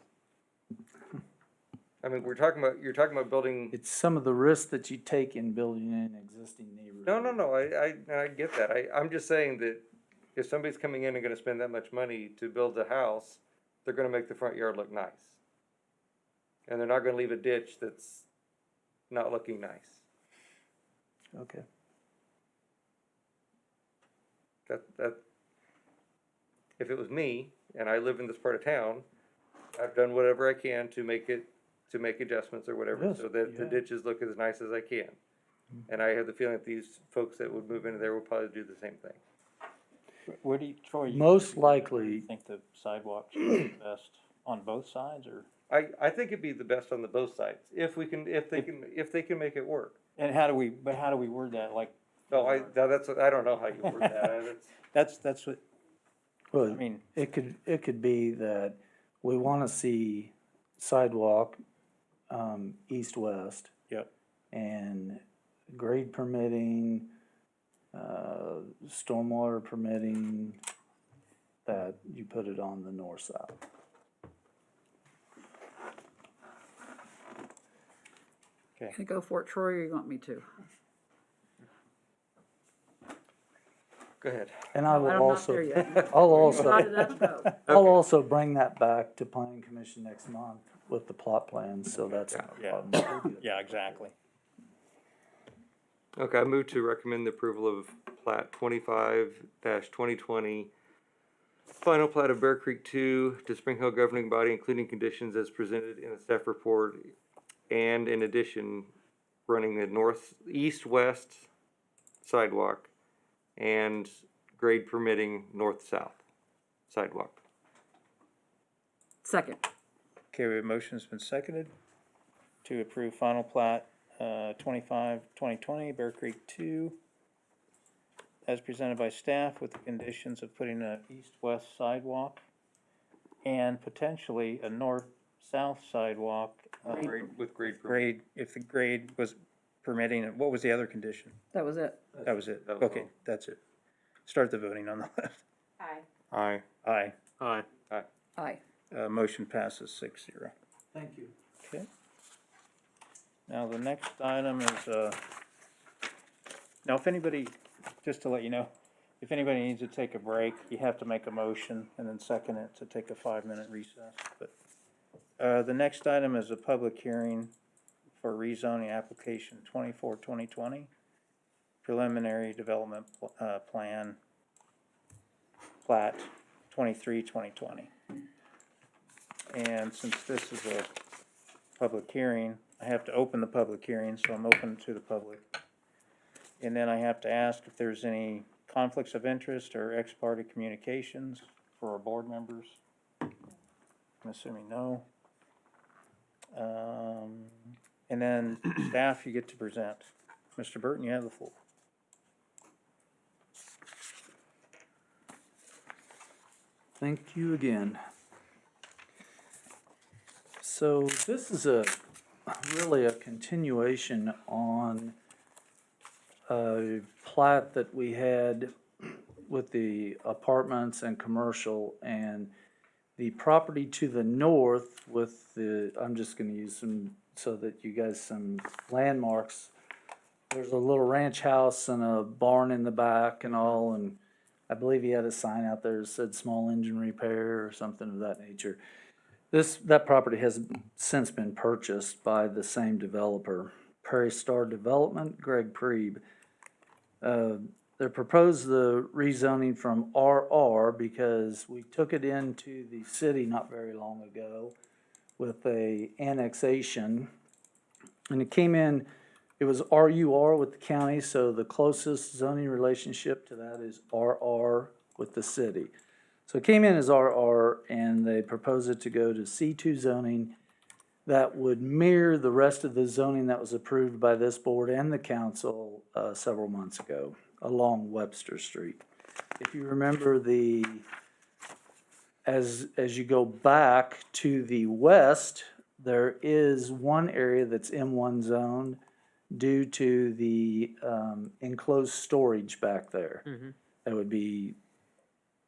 I mean, you're talking about building, It's some of the risks that you take in building in an existing neighborhood. no, I get that. I'm just saying that if somebody's coming in and gonna spend that much money to build a house, they're gonna make the front yard look nice. And they're not gonna leave a ditch that's not looking nice. Okay. That, if it was me and I live in this part of town, I've done whatever I can to make adjustments or whatever, Yes, so that the yeah. ditches look as nice as I can. And I have the feeling that these folks that would move into there will probably do the same thing. Where do you, Troy? Most where do likely- you think the sidewalks are best, on both sides, or? I think it'd be the best on the both sides, if they can make it work. And how do we word that, like? No, I don't know how you word that. That's what, Well, I mean, it could be that we wanna see sidewalk, east-west. Yep. And grade permitting, stormwater permitting, that you put it on the north-south. Can I go for it, Troy, or you want me to? Go ahead. And I will I'm not there also, yet. I'll Got also, it up, go. I'll also bring that back to planning commission next month with the plot plans, so that's not a Yeah. problem. yeah, exactly. Okay, I move to recommend the approval of plat 25-2020, final plat of Bear Creek 2 to Spring Hill governing body, including conditions as presented in the staff report, and in addition, running the east-west sidewalk and grade permitting north-south sidewalk. Second. Okay, we have motion's been seconded to approve final plat, 2020, Bear Creek 2, as presented by staff with the conditions of putting a east-west sidewalk and potentially a north-south sidewalk, With grade permitting. grade, if the grade was permitting, and what was the other condition? That was it. That was it, That was okay, all. that's it. Start the voting on the left. Aye. Aye. Aye, Aye. Aye. motion passes 6-0. Thank you. Okay. Now, the next item is, now if anybody, just to let you know, if anybody needs to take a break, you have to make a motion and then second it to take a 5-minute recess. But, the next item is a public hearing for rezoning application 24-2020, preliminary development, plan, plat 23-2020. And since this is a public hearing, I have to open the public hearing, so I'm open to the public. And then I have to ask if there's any conflicts of interest or ex parte communications for our board members. I'm assuming no. And then staff, you get to present. Mr. Burton, you have the floor. Thank you again. So this is really a continuation on a plat that we had with the apartments and commercial, and the property to the north with the, I'm just gonna use some, so that you guys, some landmarks. There's a little ranch house and a barn in the back and all, and I believe he had a sign out there that said small engine repair or something of that nature. That property has since been purchased by the same developer, Prairie Star Development, Greg Prieb. They proposed the rezoning from RR because we took it into the city not very long ago with a annexation. And it came in, it was RUR with the county, so the closest zoning relationship to that is RR with the city. So it came in as RR, and they proposed it to go to C2 zoning that would mirror the rest of the zoning that was approved by this board and the council several months ago along Webster Street. If you remember as you go back to the west, there is one area that's M1 zoned due to the enclosed storage back there. That would be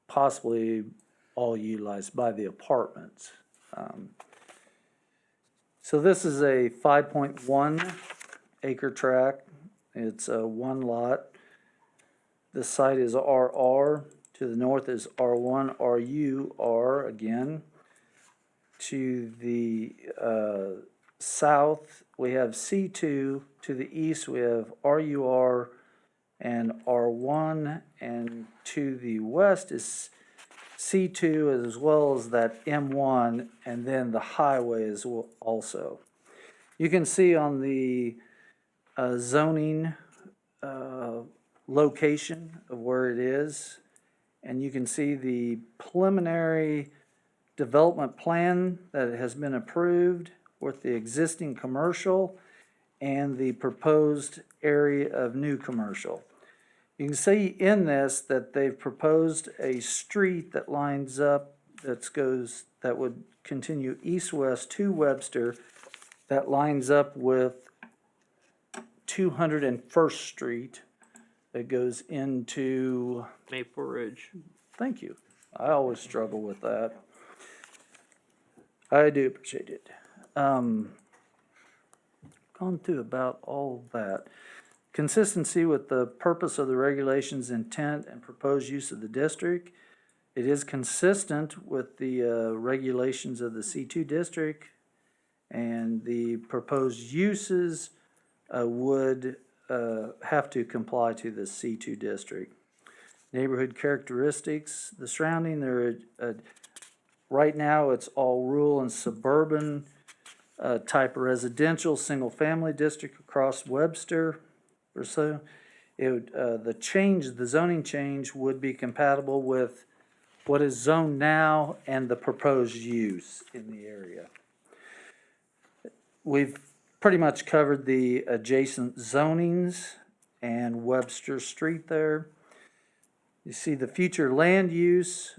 possibly all utilized by the apartments. So this is a 5.1 acre tract. It's a one lot. The site is RR. To the north is R1, RUR again. To the south, we have C2. To the east, we have RUR and R1. And to the west is C2 as well as that M1, and then the highway is also. You can see on the zoning location of where it is, and you can see the preliminary development plan that has been approved with the existing commercial and the proposed area of new commercial. You can see in this that they've proposed a street that lines up, that would continue east-west to Webster, that lines up with 201st Street, that goes into, Maple Ridge. thank you. I always struggle with that. I do appreciate it. Gone through about all of that. Consistency with the purpose of the regulations, intent, and proposed use of the district. It is consistent with the regulations of the C2 district, and the proposed uses would have to comply to the C2 district. Neighborhood characteristics, the surrounding, right now it's all rural and suburban type residential, single-family district across Webster or so. The zoning change would be compatible with what is zoned now and the proposed use in the area. We've pretty much covered the adjacent zonings and Webster Street there. You see the future land use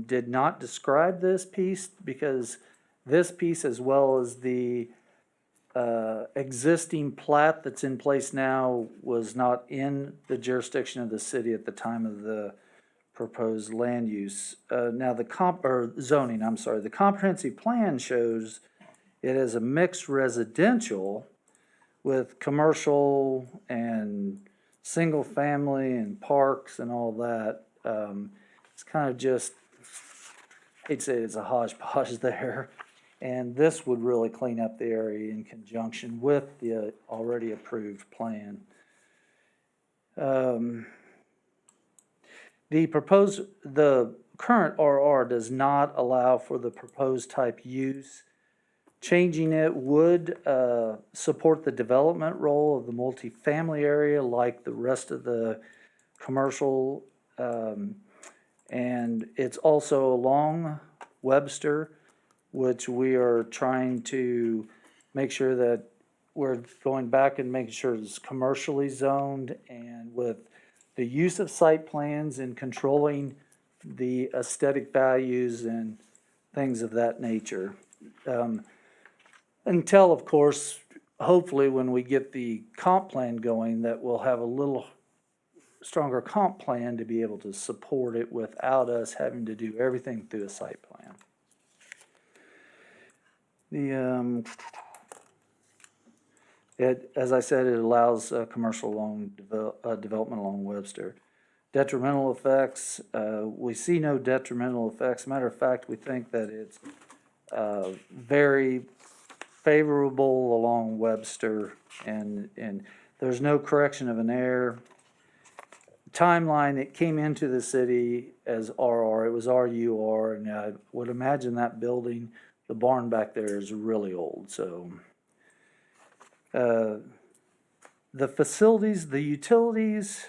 did not describe this piece because this piece, as well as the existing plat that's in place now, was not in the jurisdiction of the city at the time of the proposed land use. Now the the comprehensive plan shows it as a mixed residential with commercial and single family and parks and all that. It's kind of just, I'd say it's a hodgepodge there. And this would really clean up the area in conjunction with the already approved plan. The current RR does not allow for the proposed type use. Changing it would support the development role of the multifamily area like the rest of the commercial. And it's also along Webster, which we are trying to make sure that we're going back and making sure it's commercially zoned, and with the use of site plans and controlling the aesthetic values and things of that nature. Until, of course, hopefully when we get the comp plan going, that we'll have a little stronger comp plan to be able to support it without us having to do everything through a site plan. As I said, it allows commercial development along Webster. Detrimental effects, we see no detrimental effects. Matter of fact, we think that it's very favorable along Webster, and there's no correction of an error. Timeline, it came into the city as RR, it was RUR, and I would imagine that building the barn back there is really old, so. The facilities, the utilities,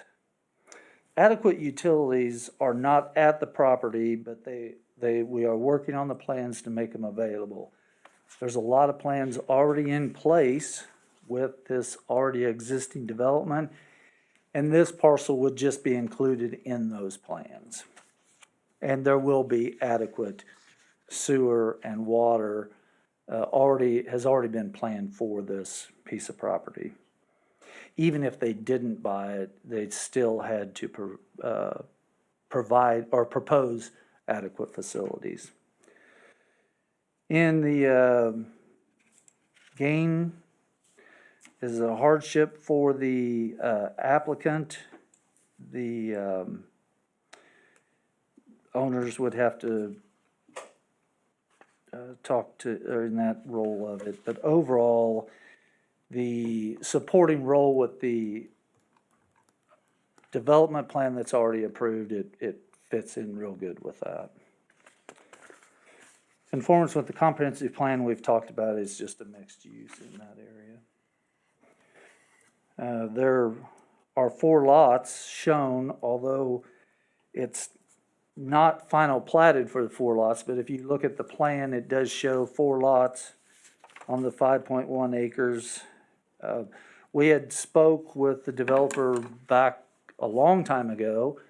adequate utilities are not at the property, but we are working on the plans to make them available. There's a lot of plans already in place with this already existing development, and this parcel would just be included in those plans. And there will be adequate sewer and water, has already been planned for this piece of property. Even if they didn't buy it, they still had to provide or propose adequate facilities. In the gain is a hardship for the applicant. The owners would have to talk to, or in that role of it, but overall, the supporting role with the development plan that's already approved, it fits in real good with that. Conformance with the comprehensive plan we've talked about is just a mixed use in that area. There are 4 lots shown, although it's not final platted for the 4 lots, but if you look at the plan, it does show 4 lots on the 5.1 acres. We had spoke with the developer back a long time ago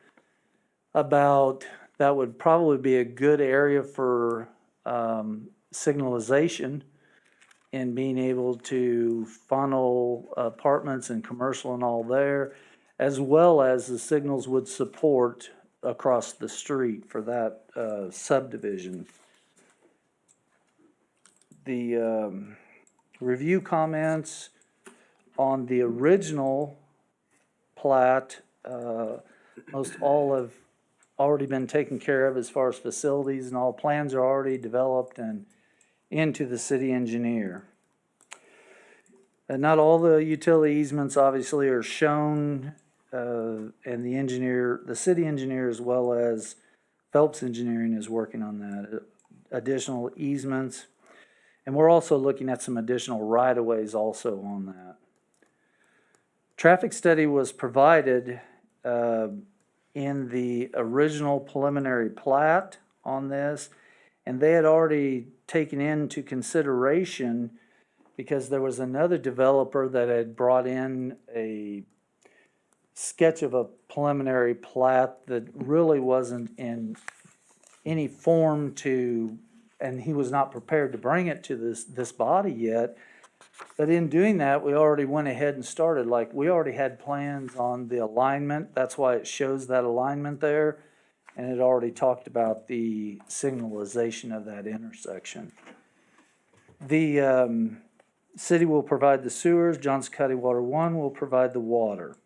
about that would probably be a good area for signalization and being able to funnel apartments and commercial and all there, as well as the signals would support across the street for that subdivision. The review comments on the original plat, most all have already been taken care of as far as facilities, and all plans are already developed and into the city engineer. And not all the utility easements obviously are shown, and the city engineer as well as Phelps Engineering is working on that, additional easements. And we're also looking at some additional right-of-ways also on that. Traffic study was provided in the original preliminary plat on this, and they had already taken into consideration, because there was another developer that had brought in a sketch of a preliminary plat that really wasn't in any form to, and he was not prepared to bring it to this body yet. But in doing that, we already went ahead and started, like, we already had plans on the alignment. That's why it shows that alignment there. And it already talked about the signalization of that intersection. The city will provide the sewers. Johnson County Water 1 will provide the water.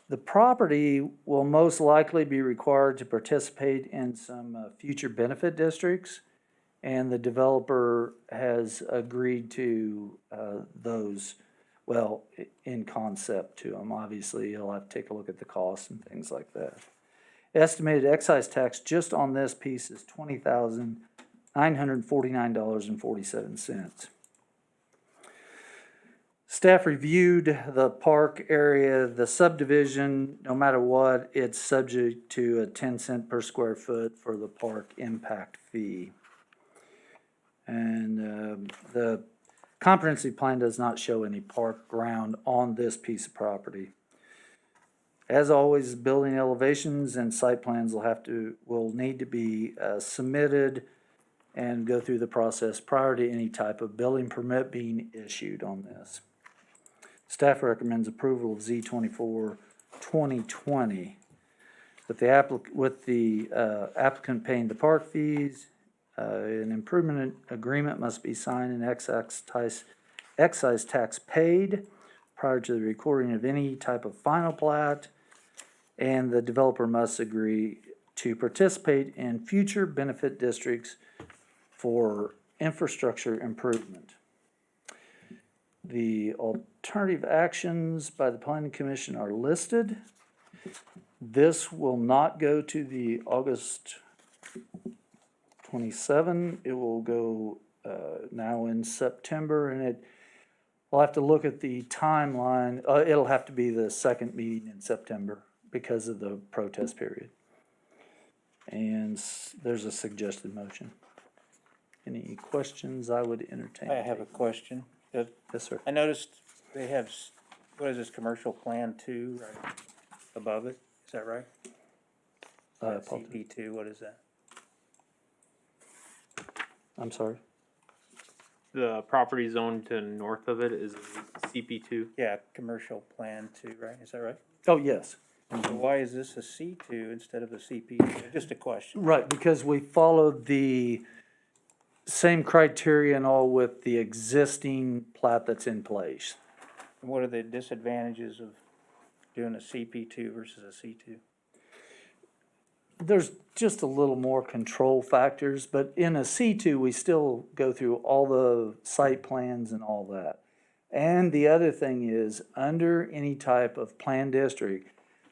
The property will most likely be required to participate in some future benefit districts, and the developer has agreed to those, well, in concept to them. Obviously, he'll have to take a look at the costs and things like that. Estimated excise tax just on this piece is $20,949.47. Staff reviewed the park area, the subdivision. No matter what, it's subject to a 10 cent per square foot for the park impact fee. And the comprehensive plan does not show any park ground on this piece of property. As always, building elevations and site plans will need to be submitted and go through the process prior to any type of building permit being issued on this. Staff recommends approval of Z24 2020 with the applicant paying the park fees. An improvement agreement must be signed and excise tax paid prior to the recording of any type of final plat, and the developer must agree to participate in future benefit districts for infrastructure improvement. The alternative actions by the Planning Commission are listed. This will not go to the August 27. It will go now in September, and we'll have to look at the timeline. It'll have to be the second meeting in September because of the protest period. And there's a suggested motion. Any questions I would entertain? I have a question. Yes, sir. I noticed they have, what is this, commercial plan 2 right above it? Is that right? CP 2, what is that? I'm sorry. The property zone to north of it is CP2. Yeah, commercial plan 2, right? Is that right? Oh, yes. So why is this a C2 instead of a CP2? Just a question. Right, because we followed the same criteria and all with the existing plat that's in place. And what are the disadvantages of doing a CP2 versus a C2? There's just a little more control factors, but in a C2, we still go through all the site plans and all that. And the other thing is, under any type of plan district,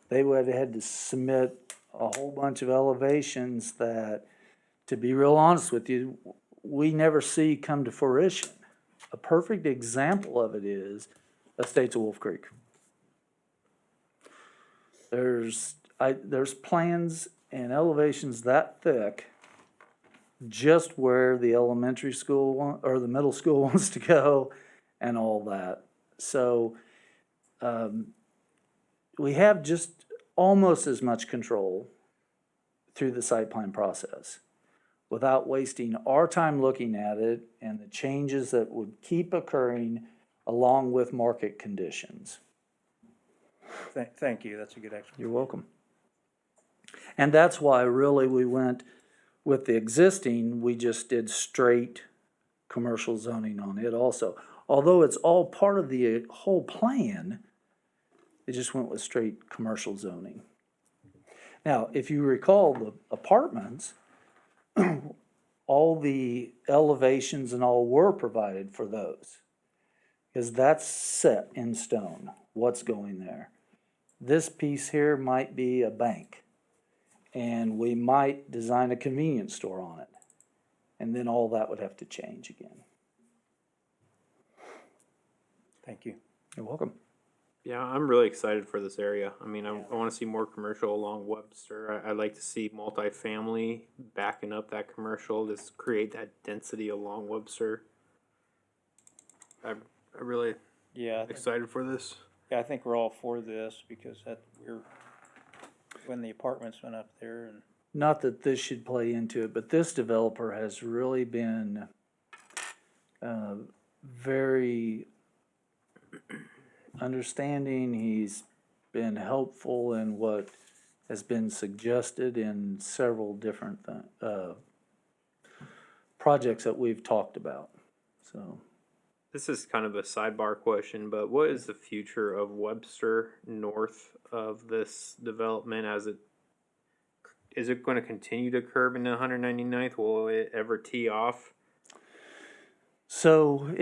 they would have had to submit a whole bunch of elevations that, to be real honest with you, we never see come to fruition. A perfect example of it is Estates of Wolf Creek. There's plans and elevations that thick just where the elementary school or the middle school wants to go and all that. So we have just almost as much control through the site plan process without wasting our time looking at it and the changes that would keep occurring along with market conditions. Thank you, that's a good explanation. You're welcome. And that's why really we went with the existing, we just did straight commercial zoning on it also. Although it's all part of the whole plan, it just went with straight commercial zoning. Now, if you recall the apartments, all the elevations and all were provided for those. Because that's set in stone, what's going there. This piece here might be a bank. And we might design a convenience store on it. And then all that would have to change again. Thank you. You're welcome. Yeah, I'm really excited for this area. I mean, I want to see more commercial along Webster. I'd like to see multifamily backing up that commercial, just create that density along Webster. I'm really Yeah, excited for this. I think we're all for this because when the apartments went up there and Not that this should play into it, but this developer has really been very understanding. He's been helpful in what has been suggested in several different projects that we've talked about. So This is kind of a sidebar question, but what is the future of Webster north of this development is it going to continue to curve into 199th? Will it ever tee off? So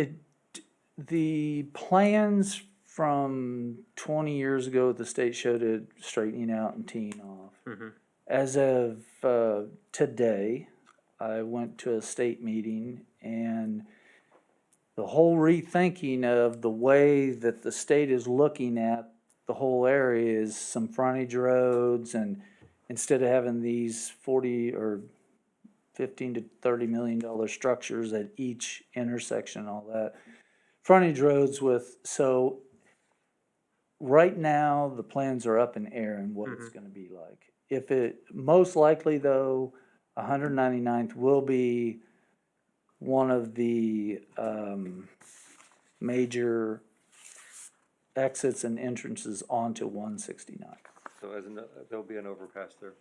the plans from 20 years ago, the state showed it straightening out and teeing off. Mm-hmm. As of today, I went to a state meeting and the whole rethinking of the way that the state is looking at the whole area is some frontage roads, and instead of having these 40 or 15 to $30 million structures at each intersection and all that, frontage roads so right now the plans are up in air and what it's going to be like. If most likely though, 199th will be one of the major exits and entrances onto 169. So there'll be an overpass there.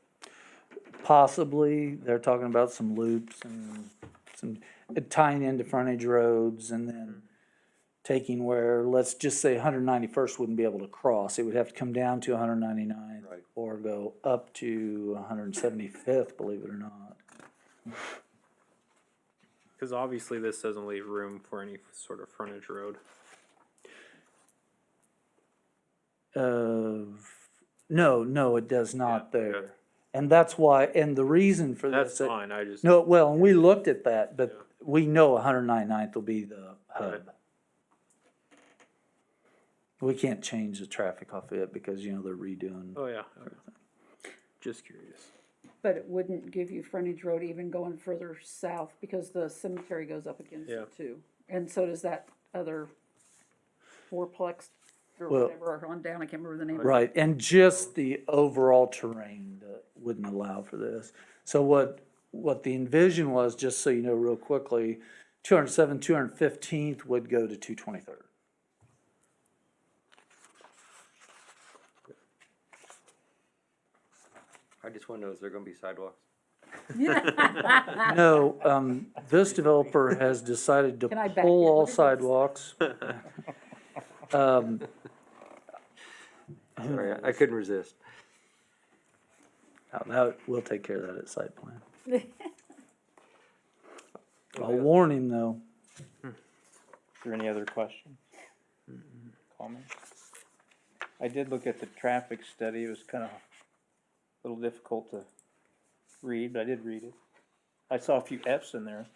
Possibly, they're talking about some loops and some tying into frontage roads and then taking where, let's just say 191st wouldn't be able to cross. It would have to come down to 199th Right. or go up to 175th, believe it or not. Because obviously this doesn't leave room for any sort of frontage road. No, it does not Yeah, there. okay. And that's why, and the reason for That's this. fine, I just. No, well, and we looked at that, but we know 199th will be the hub. Right. We can't change the traffic off it because, you know, they're redoing. Oh, yeah, okay. Just curious. But it wouldn't give you frontage road even going further south because the cemetery goes up against Yeah. it too. And so does that other fourplex or Well- whatever on down, I can't remember the name. of it. Right, and just the overall terrain that wouldn't allow for this. So what the envision was, just so you know real quickly, 207, 215th would go to 223rd. I just wanna know, is there gonna be sidewalks? No, this developer has decided to Can I back pull you? all Look at this. sidewalks. Um, Sorry, I couldn't resist. that, we'll take care of that at site plan. I'll warn him though. Is there any other questions? Comments? I did look at the traffic study, it was kind of a little difficult to read, but I did read it. I saw a few Fs in there.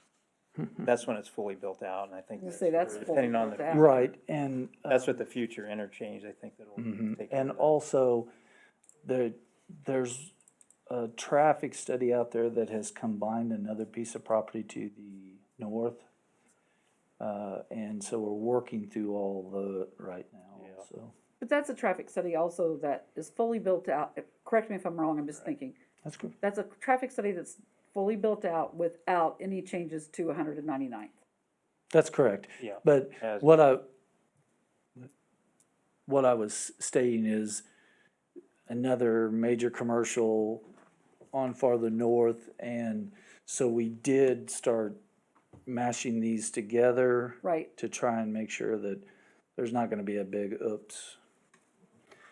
That's when it's fully built out, and I think I say that's fully depending on built the, out. Right, and. that's what the future interchange, I think that'll Mhm. take care And of that. also, there's a traffic study out there that has combined another piece of property to the north. And so we're working through all the, right now, Yeah. so, But that's a traffic study also that is fully built out. Correct me if I'm wrong, I'm just thinking. that's good. That's a traffic study that's fully built out without any changes to 199th. That's correct. Yeah. But As- what I was stating is another major commercial on farther north, and so we did start mashing these together Right, to try and make sure that there's not gonna be a big oops.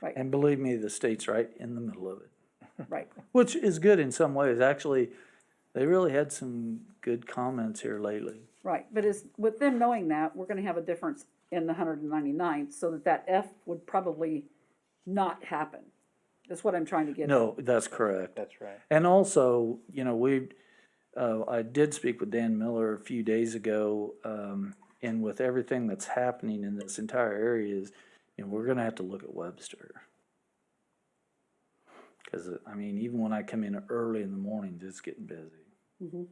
Right. And believe me, the state's right in the middle of it, right. which is good in some ways. Actually, they really had some good comments here lately. Right, but is, with them knowing that, we're gonna have a difference in the 199th, so that F would probably not happen. That's what I'm trying to get at. No, that's correct. That's right. And also, you know, I did speak with Dan Miller a few days ago, and with everything that's happening in this entire area is, you know, we're gonna have to look at Webster. Cause, I mean, even when I come in early in the morning, it's getting busy. Mhm.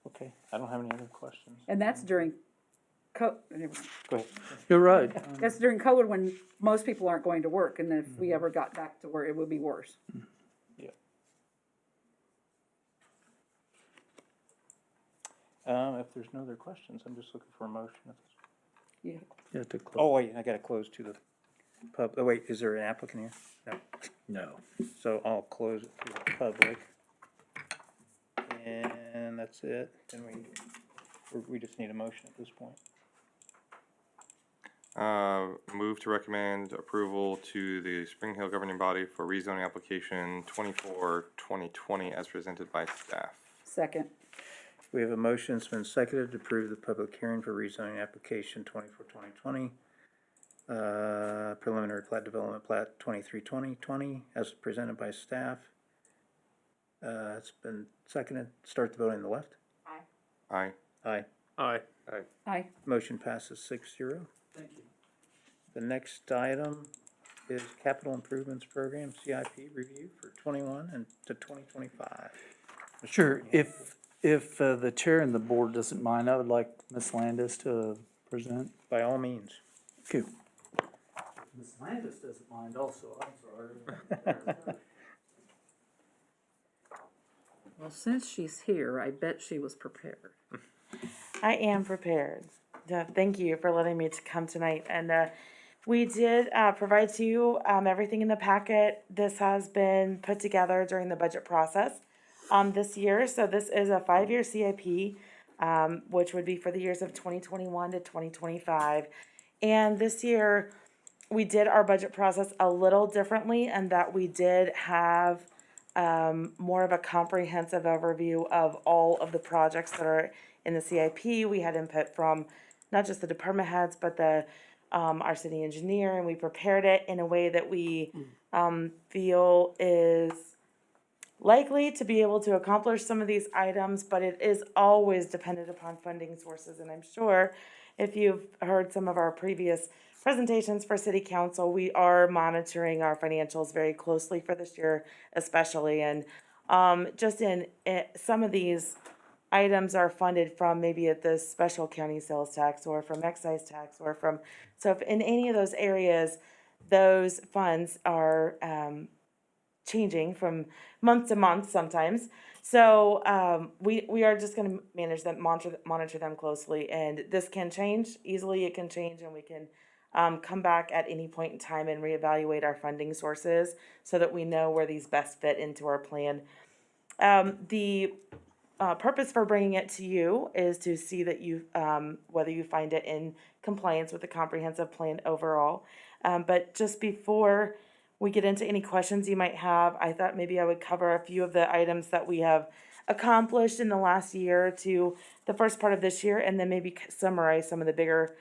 Okay, I don't have any other questions. And that's during never mind. Go ahead. You're right. That's during COVID when most people aren't going to work, and if we ever got back to where it would be worse. If there's no other questions, I'm just looking for a motion. Yeah. You have to close. Oh, wait, I gotta close to the pub, oh, wait, is there an applicant here? No. No. So I'll close it to the public. And that's it, then we just need a motion at this point. Move to recommend approval to the Spring Hill governing body for rezoning application 24-2020 as presented by staff. Second, We have a motion that's been seconded to approve the public hearing for rezoning application 24-2020. Preliminary plat development plat 23-2020 as presented by staff. It's been seconded. Start the voting on the left. Aye. Aye. Aye. aye. Motion passes 6-0. Thank you. The next item is capital improvements program, CIP review for 21 and to 2025. Sure, if the chair and the board doesn't mind, I would like Ms. Landis to present. By all means. Thank you. Ms. Landis doesn't mind also, I'm sorry. Well, since she's here, I bet she was prepared. I am prepared. Thank you for letting me to come tonight. And we did provide to you everything in the packet. This has been put together during the budget process this year. So this is a 5-year CIP, which would be for the years of 2021 to 2025. And this year, we did our budget process a little differently in that we did have more of a comprehensive overview of all of the projects that are in the CIP. We had input from not just the department heads, but the our city engineer, and we prepared it in a way that we, feel is likely to be able to accomplish some of these items, but it is always dependent upon funding sources. And I'm sure if you've heard some of our previous presentations for city council, we are monitoring our financials very closely for this year especially. And just in some of these items are funded from maybe at the special county sales tax or from excise tax or from, so if in any of those areas, those funds are changing from month to month sometimes. So we are just going to manage them, monitor them closely, and this can change easily. It can change, and we can come back at any point in time and reevaluate our funding sources so that we know where these best fit into our plan. The purpose for bringing it to you is to see that you whether you find it in compliance with the comprehensive plan overall. But just before we get into any questions you might have, I thought maybe I would cover a few of the items that we have accomplished in the last year to the first part of this year, and then maybe summarize some of the bigger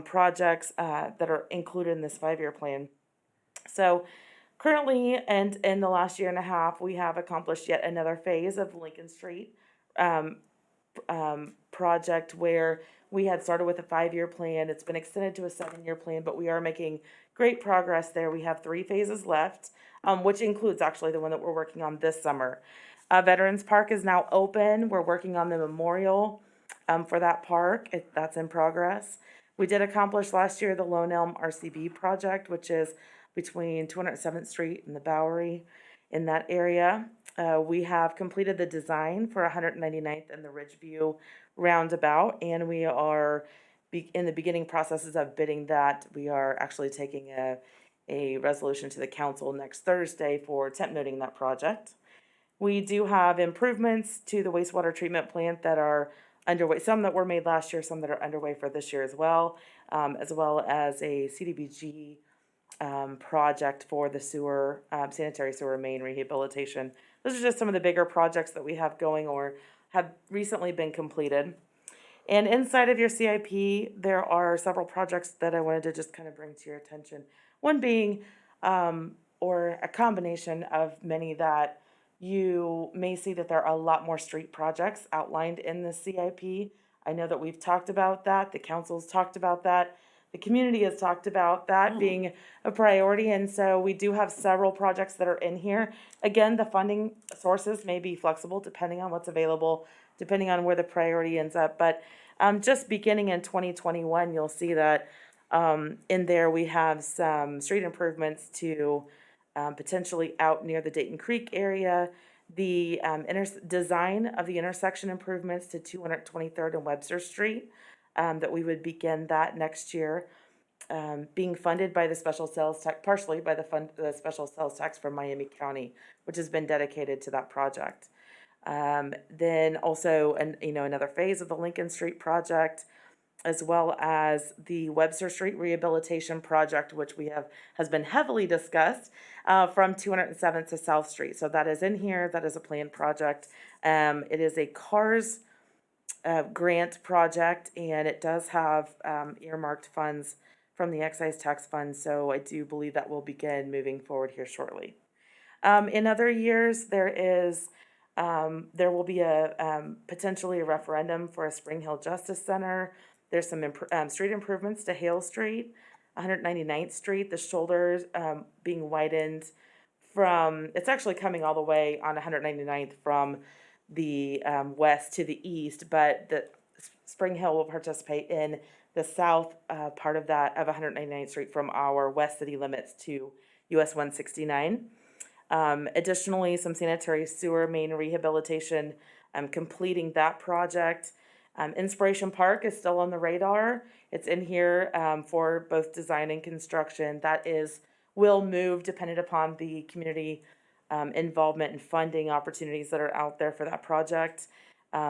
projects that are included in this 5-year plan. So currently, and in the last year and a half, we have accomplished yet another phase of Lincoln Street project, where we had started with a 5-year plan. It's been extended to a 7-year plan, but we are making great progress there. We have 3 phases left, which includes actually the one that we're working on this summer. Veterans Park is now open. We're working on the memorial for that park. That's in progress. We did accomplish last year the Lone Elm RCB project, which is between 207th Street and the Bowery in that area. We have completed the design for 199th and the Ridgeview roundabout, and we are in the beginning processes of bidding that. We are actually taking a resolution to the council next Thursday for temp noting that project. We do have improvements to the wastewater treatment plant that are underway, some that were made last year, some that are underway for this year as well as a CDBG project for the sewer, sanitary sewer main rehabilitation. Those are just some of the bigger projects that we have going or have recently been completed. And inside of your CIP, there are several projects that I wanted to just kind of bring to your attention. One being, or a combination of many that you may see that there are a lot more street projects outlined in the CIP. I know that we've talked about that, the council's talked about that, the community has talked about that being a priority, and so we do have several projects that are in here. Again, the funding sources may be flexible depending on what's available, depending on where the priority ends up, but just beginning in 2021, you'll see that in there we have some street improvements to potentially out near the Dayton Creek area, the design of the intersection improvements to 223rd and Webster Street, that we would begin that next year, being funded by the special sales tax, partially by the special sales tax from Miami County, which has been dedicated to that project. Then also, another phase of the Lincoln Street project, as well as the Webster Street Rehabilitation Project, which has been heavily discussed, from 207th to South Street. So that is in here. That is a planned project. It is a CARS grant project, and it does have earmarked funds from the excise tax fund. So I do believe that will begin moving forward here shortly. In other years, there will be potentially a referendum for a Spring Hill Justice Center. There's some street improvements to Hale Street, 199th Street, the shoulders being widened from, it's actually coming all the way on 199th from the west to the east, but the Spring Hill will participate in the south part of that, of 199th Street from our west city limits to US 169. Additionally, some sanitary sewer main rehabilitation, completing that project. Inspiration Park is still on the radar. It's in here for both design and construction. That will move dependent upon the community involvement and funding opportunities that are out there for that project.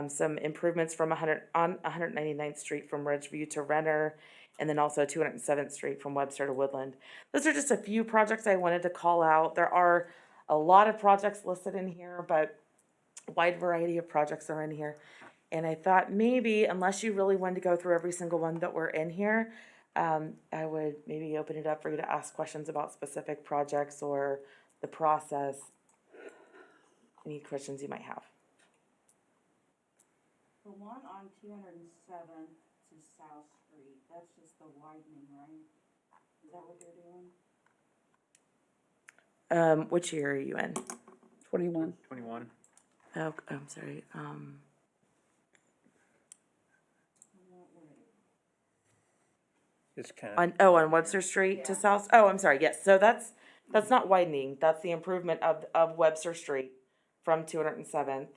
Some improvements from 199th Street from Ridgeview to Renner, and then also 207th Street from Webster to Woodland. Those are just a few projects I wanted to call out. There are a lot of projects listed in here, but a wide variety of projects are in here. And I thought maybe, unless you really wanted to go through every single one that were in here, I would maybe open it up for you to ask questions about specific projects or the process. Any questions you might have. The one on 207 to South Street, that's just the widening, right? Is that what they're doing? Which year are you in? 21. 21. Oh, I'm sorry. It's kind of, On Webster Street to South, oh, I'm sorry, yes, so that's not widening, that's the improvement of Webster Street from 207th,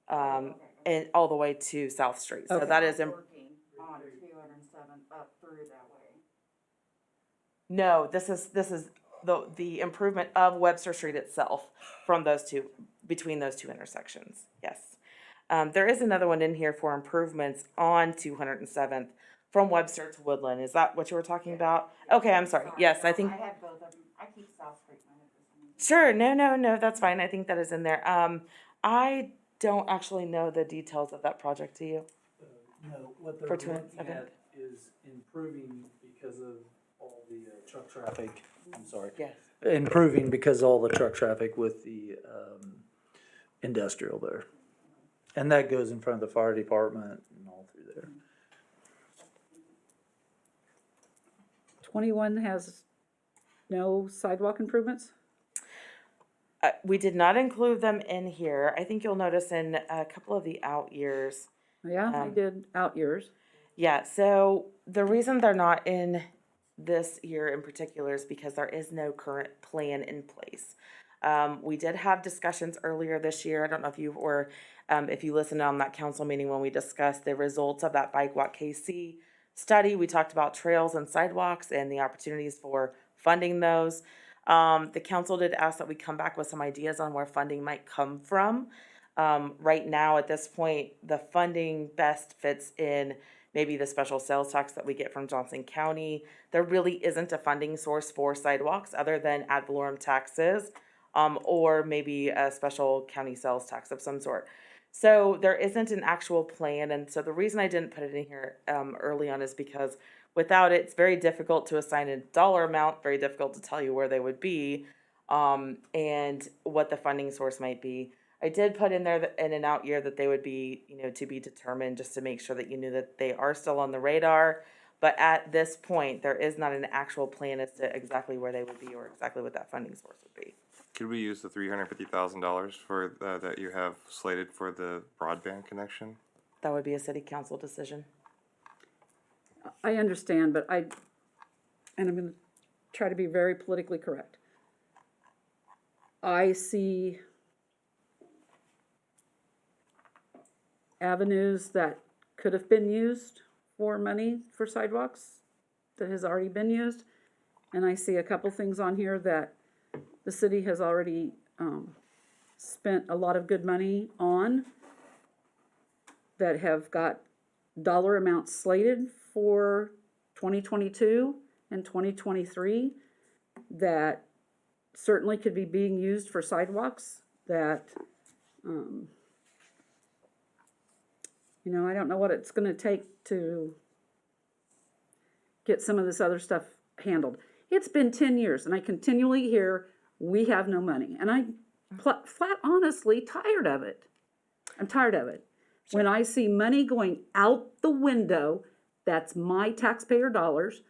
and all the way to South Street, so Okay. that is, Working on 207 up through that way. no, this is the improvement of Webster Street itself from those two, between those two intersections, yes. There is another one in here for improvements on 207th from Webster to Woodland, is that what you were talking about? Okay, I'm sorry, yes, I think. I had both of them, I keep South Street in my head for some reason. Sure, no, that's fine, I think that is in there. I don't actually know the details of that project, do you? No, what they're For looking 207. at is improving because of all the truck traffic, I'm sorry. Yes. Improving because of all the truck traffic with the, industrial there. And that goes in front of the fire department and all through there. 21 has no sidewalk improvements? We did not include them in here, I think you'll notice in a couple of the out years. Yeah, I did out years. Yeah, so the reason they're not in this year in particular is because there is no current plan in place. We did have discussions earlier this year, I don't know if you or if you listened on that council meeting when we discussed the results of that Bike Walk KC study, we talked about trails and sidewalks and the opportunities for funding those. The council did ask that we come back with some ideas on where funding might come from. Right now, at this point, the funding best fits in maybe the special sales tax that we get from Johnson County. There really isn't a funding source for sidewalks other than ad valorem taxes, or maybe a special county sales tax of some sort. So there isn't an actual plan, and so the reason I didn't put it in here early on is because without it, it's very difficult to assign a dollar amount, very difficult to tell you where they would be, and what the funding source might be. I did put in there that in an out year that they would be, to be determined, just to make sure that you knew that they are still on the radar. But at this point, there is not an actual plan as to exactly where they would be or exactly what that funding source would be. Could we use the $350,000 for, that you have slated for the broadband connection? That would be a city council decision. I understand, but and I'm gonna try to be very politically correct. I see avenues that could have been used for money for sidewalks that has already been used. And I see a couple things on here that the city has already, spent a lot of good money on that have got dollar amounts slated for 2022 and 2023 that certainly could be being used for sidewalks that, I don't know what it's gonna take to get some of this other stuff handled. It's been 10 years and I continually hear, we have no money. And I'm flat honestly tired of it. I'm tired of it. When I see money going out the window, that's my taxpayer dollars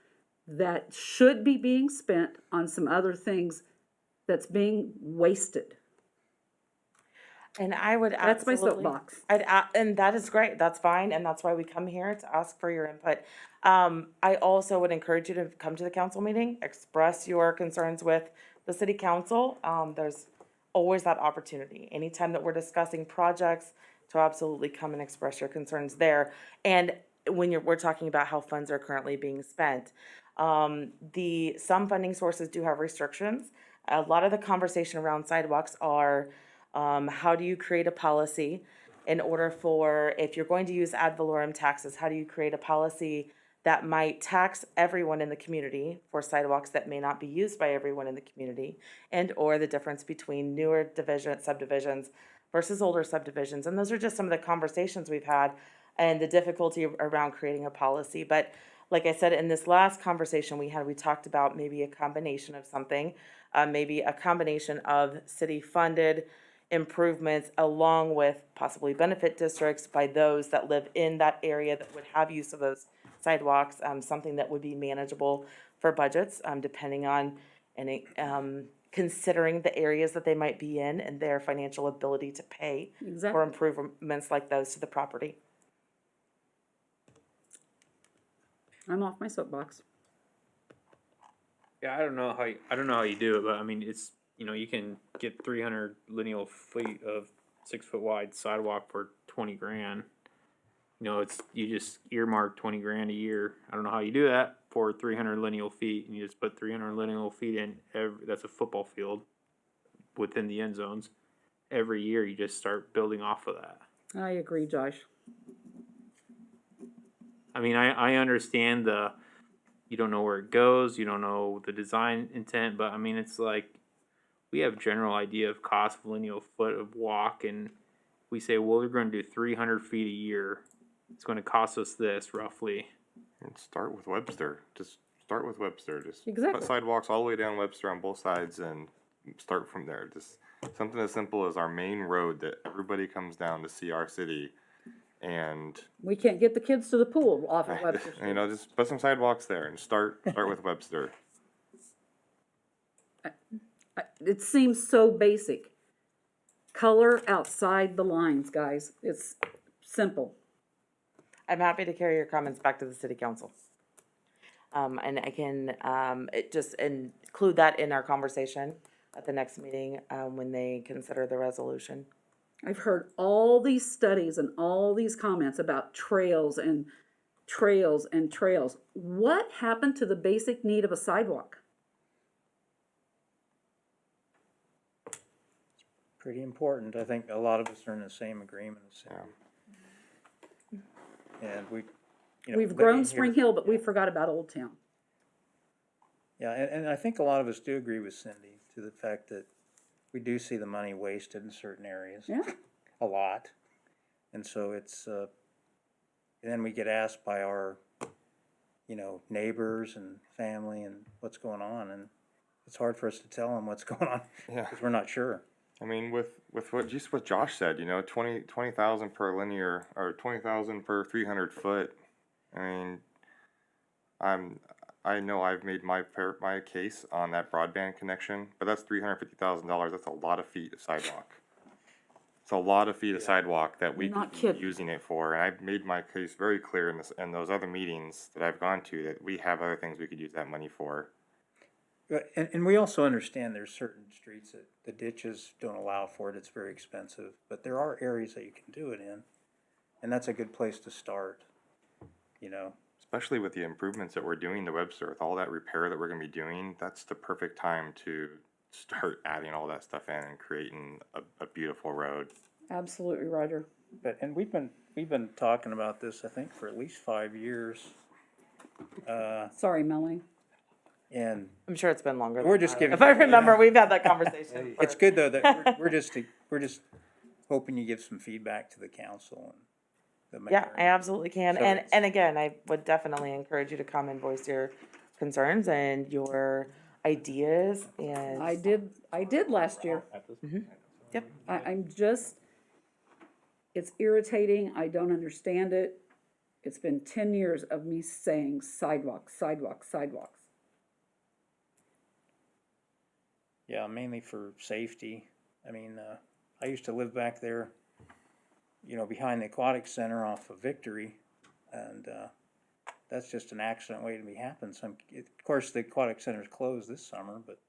that should be being spent on some other things that's being wasted. And I would That's my absolutely. soapbox. And that is great, that's fine, and that's why we come here to ask for your input. I also would encourage you to come to the council meeting, express your concerns with the city council. There's always that opportunity, anytime that we're discussing projects, to absolutely come and express your concerns there. And when we're talking about how funds are currently being spent, some funding sources do have restrictions. A lot of the conversation around sidewalks are, how do you create a policy in order for, if you're going to use ad valorem taxes, how do you create a policy that might tax everyone in the community for sidewalks that may not be used by everyone in the community, and or the difference between newer subdivisions versus older subdivisions. And those are just some of the conversations we've had and the difficulty around creating a policy. But like I said, in this last conversation we had, we talked about maybe a combination of something, maybe a combination of city-funded improvements along with possibly benefit districts by those that live in that area that would have use of those sidewalks, something that would be manageable for budgets, depending on any, considering the areas that they might be in and their financial ability to pay for Exactly. improvements like those to the property. I'm off my soapbox. Yeah, I don't know how you do it, but I mean, it's, you know, you can get 300 lineal feet of 6 foot wide sidewalk for 20 grand. You know, it's, you just earmark 20 grand a year. I don't know how you do that for 300 lineal feet, and you just put 300 lineal feet in that's a football field within the end zones. Every year you just start building off of that. I agree, Josh. I mean, I understand you don't know where it goes, you don't know the design intent, but I mean, it's like, we have general idea of cost of lineal foot of walk, and we say, well, we're going to do 300 feet a year. It's going to cost us this roughly. And start with Webster. Just start with Webster. Just Exactly. put sidewalks all the way down Webster on both sides and start from there. Just something as simple as our main road that everybody comes down to see our city. And We can't get the kids to the pool off of Webster Street. you know, just put some sidewalks there and start with Webster. It seems so basic. Color outside the lines, guys. It's simple. I'm happy to carry your comments back to the city council. And I can, just include that in our conversation at the next meeting, when they consider the resolution. I've heard all these studies and all these comments about trails and trails and trails. What happened to the basic need of a sidewalk? Pretty important. I think a lot of us are in the same agreement. And we, you know. We've but grown in here- Spring Hill, but we forgot about Old Town. Yeah, and I think a lot of us do agree with Cindy to the fact that we do see the money wasted in certain areas. Yeah. A lot. And so it's, and then we get asked by our, you know, neighbors and family and what's going on, and it's hard for us to tell them what's going on. Yeah. Because we're not sure. I mean, with what Josh said, you know, 20,000 per linear, or 20,000 per 300 foot. I mean, I know I've made my case on that broadband connection, but that's $350,000. That's a lot of feet of sidewalk. It's a lot of feet of sidewalk that we Not could be kidding. using it for, and I've made my case very clear in those other meetings that I've gone to that we have other things we could use that money for. And we also understand there's certain streets that the ditches don't allow for it, it's very expensive, but there are areas that you can do it in, and that's a good place to start, you know. Especially with the improvements that we're doing to Webster, with all that repair that we're gonna be doing, that's the perfect time to start adding all that stuff in and creating a beautiful road. Absolutely, Roger. But, and we've been talking about this, I think, for at least 5 years. Sorry, Melanie. And I'm sure it's been longer. We're than just that. giving- If I remember, yeah. we've had that conversation. it's for- good though that we're just hoping you give some feedback to the council and the mayor. Yeah, I absolutely can. So And, it's- and again, I would definitely encourage you to come and voice your concerns and your ideas and. I did last year. Yep. I'm just, it's irritating. I don't understand it. It's been 10 years of me saying sidewalks, sidewalks, sidewalks. Yeah, mainly for safety. I mean, I used to live back there, you know, behind the aquatic center off of Victory, and that's just an accident waiting to happen. Of course, the aquatic center's closed this summer, but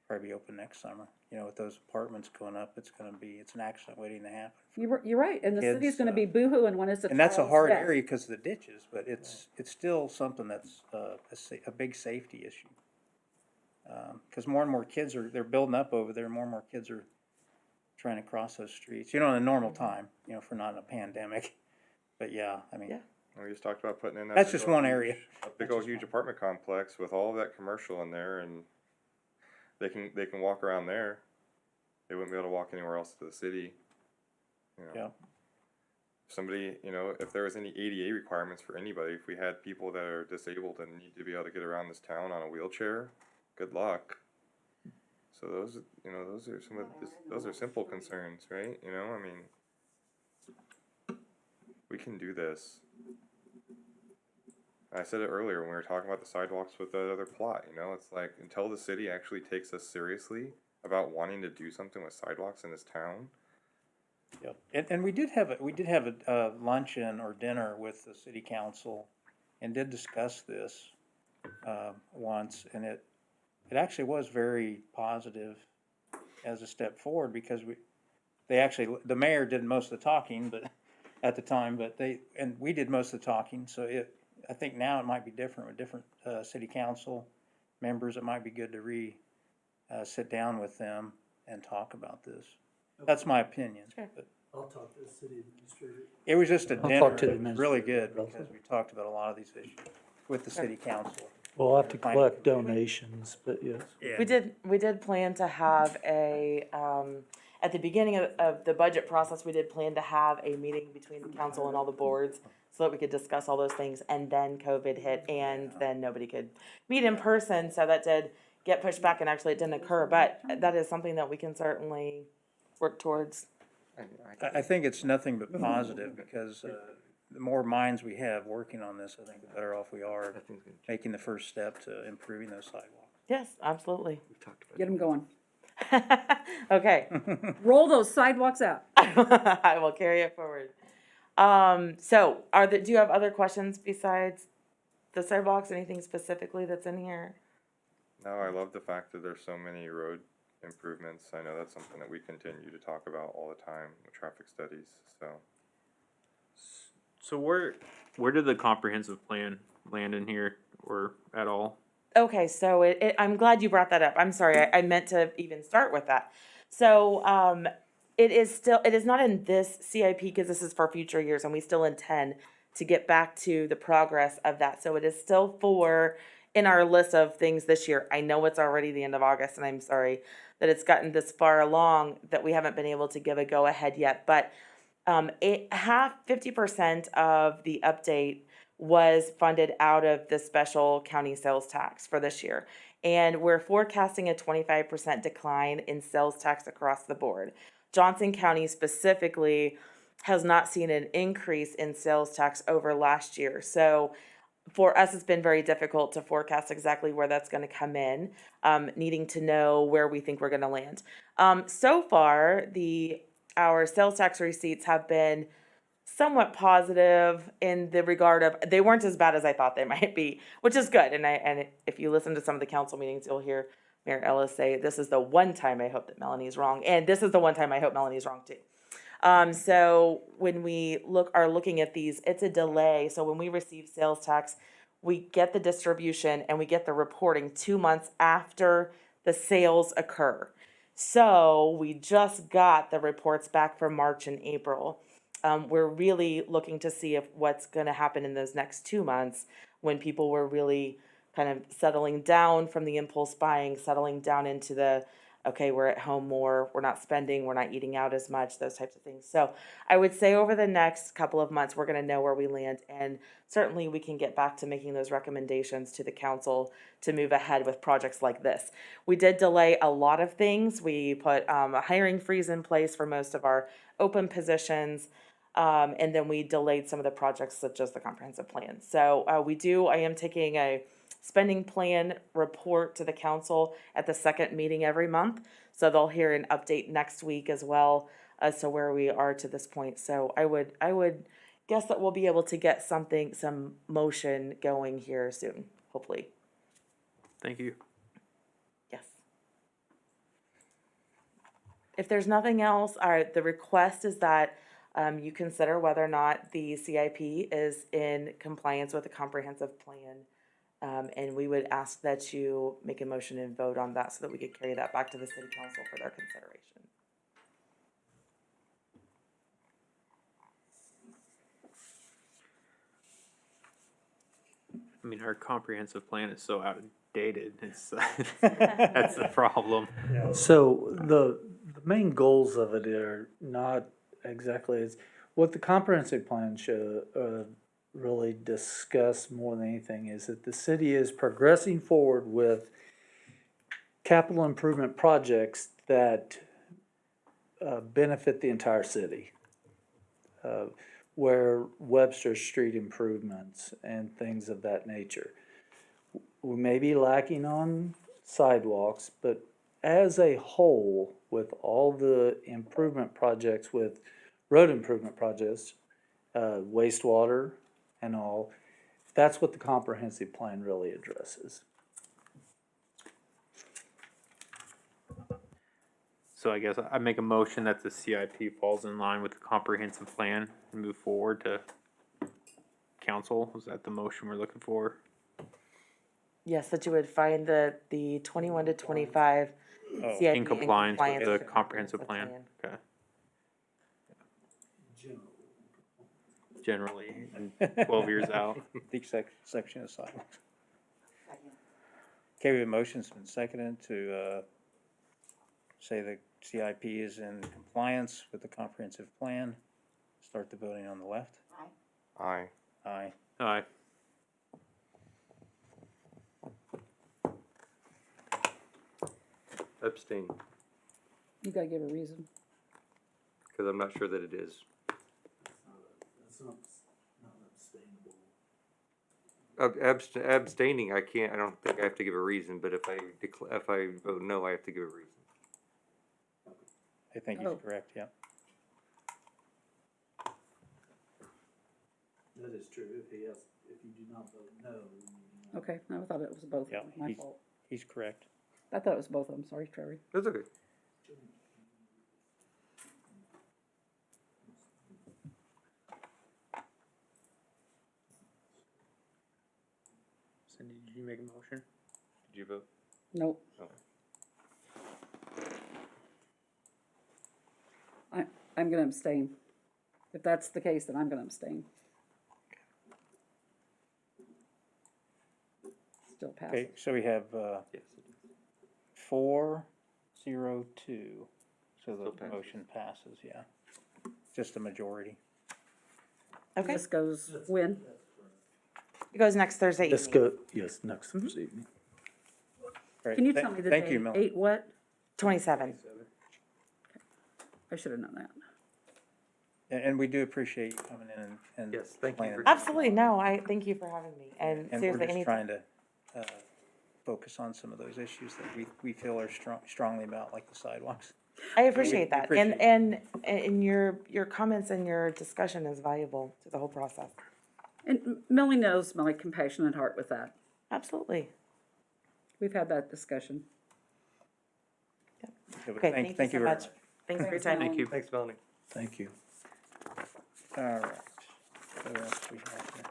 probably be open next summer. You know, with those apartments going up, it's an accident waiting to happen. You're right, and the Kids, city's gonna be boohooing when it's a And that's a child's hard death. area because of the ditches, but it's still something that's a big safety issue. Because more and more kids they're building up over there, more and more kids are trying to cross those streets, you know, in a normal time, you know, if we're not in a pandemic. But yeah, I mean, Yeah. We just talked about putting in that. that's big just old one huge- area. A big old huge apartment complex with all of that commercial in there, and they can walk around there. They wouldn't be able to walk anywhere else to the city. You know. Yeah. somebody, you know, if there was any ADA requirements for anybody, if we had people that are disabled and need to be able to get around this town on a wheelchair, good luck. So those, you know, those are some of those are simple concerns, right? You know, I mean, we can do this. I said it earlier when we were talking about the sidewalks with the other plot, you know, it's like until the city actually takes us seriously about wanting to do something with sidewalks in this town. Yep. And we did have a luncheon or dinner with the city council and did discuss this, once, and it actually was very positive as a step forward because the mayor did most of the talking, but at the time, and we did most of the talking, so I think now it might be different with different, city council members. It might be good to sit down with them and talk about this. That's my opinion. Sure. But I'll talk to the city administrator. it was just a I'll dinner. talk to the It was really good administrator because we talked about a lot of these issues with the city council. We'll have to Planning collect commission. donations, but yes. We did plan to have at the beginning of the budget process, we did plan to have a meeting between the council and all the boards so that we could discuss all those things, and then COVID hit, and then nobody could meet in person, so that did get pushed back, and actually it didn't occur, but that is something that we can certainly work towards. I think it's nothing but positive because, the more minds we have working on this, I think the better off we are making the first step to improving those sidewalks. Yes, absolutely. Get them going. Okay. Roll those sidewalks out. I will carry it forward. So do you have other questions besides the sidewalks? Anything specifically that's in here? No, I love the fact that there's so many road improvements. I know that's something that we continue to talk about all the time with traffic studies, so. So where did the comprehensive plan land in here or at all? Okay, so I'm glad you brought that up. I'm sorry, I meant to even start with that. So, it is not in this CIP because this is for future years and we still intend to get back to the progress of that. So it is still in our list of things this year. I know it's already the end of August and I'm sorry that it's gotten this far along that we haven't been able to give a go ahead yet, but 50% of the update was funded out of the special county sales tax for this year. And we're forecasting a 25% decline in sales tax across the board. Johnson County specifically has not seen an increase in sales tax over last year. So for us, it's been very difficult to forecast exactly where that's going to come in, needing to know where we think we're going to land. So far, our sales tax receipts have been somewhat positive in the regard of they weren't as bad as I thought they might be, which is good. And if you listen to some of the council meetings, you'll hear Mayor Ellis say, this is the one time I hope that Melanie's wrong. And this is the one time I hope Melanie's wrong too. So when we are looking at these, it's a delay. So when we receive sales tax, we get the distribution and we get the reporting 2 months after the sales occur. So we just got the reports back for March and April. We're really looking to see what's going to happen in those next 2 months when people were really kind of settling down from the impulse buying, settling down into okay, we're at home more, we're not spending, we're not eating out as much, those types of things. So I would say over the next couple of months, we're going to know where we land. And certainly we can get back to making those recommendations to the council to move ahead with projects like this. We did delay a lot of things. We put a hiring freeze in place for most of our open positions. And then we delayed some of the projects such as the comprehensive plan. So I am taking a spending plan report to the council at the second meeting every month. So they'll hear an update next week as well as to where we are to this point. So I would guess that we'll be able to get some motion going here soon, hopefully. Thank you. Yes. If there's nothing else, the request is that you consider whether or not the CIP is in compliance with the comprehensive plan. And we would ask that you make a motion and vote on that so that we could carry that back to the city council for their consideration. I mean, our comprehensive plan is so outdated. It's that's the problem. So the main goals of it are not exactly, What the comprehensive plan really discuss more than anything is that the city is progressing forward with capital improvement projects that benefit the entire city. Where Webster Street improvements and things of that nature. We may be lacking on sidewalks, but as a whole, with all the improvement projects, with road improvement projects, wastewater and all, that's what the comprehensive plan really addresses. So I guess I make a motion that the CIP falls in line with the comprehensive plan and move forward to council. Is that the motion we're looking for? Yes, that you would find that the 21 to 25 Oh, CIP In compliance with the with comprehensive plan? Okay. Generally, and 12 years out. The section of sidewalks. Okay, we have motion's been seconded to, say the CIP is in compliance with the comprehensive plan. Start the voting on the left. Aye. Aye. Aye. Abstain, You gotta give a reason. because I'm not sure that it is. Abstaining, I don't think I have to give a reason, but if I vote no, I have to give a reason. I think Oh. he's correct, yeah. That is true, if you do not vote no. Okay, I thought it was both Yeah, of them, my he's- fault. He's correct. I thought it was both of them, sorry, Trevor. That's okay. Cindy, did you make a motion? Did you vote? Nope. I'm gonna abstain. If that's the case, then I'm gonna abstain. Still passes. Okay, so we have, Yes. 4-0-2, so Still the passes. motion passes, yeah. Just a majority. Okay, This goes when? it goes next Thursday Let's evening, go, yes, next Thursday evening. All right, Can you tell me the Thank you, date? Mel. 8 what? 27. I should have known that. And we do appreciate you coming in and. Yes, thank you explaining. for- Absolutely, no, I thank you for having me, and And we're seriously, just anytime. trying to, focus on some of those issues that we feel are strongly about, like the sidewalks. I appreciate that, appreciate it. and your comments and your discussion is valuable to the whole process. And Melanie knows my compassionate heart with that. Absolutely. We've had that discussion. Yeah, but Okay, thank you so very much. Thanks for your time. Thank you. Thanks, Melanie. Thank you. All right. What else we have here?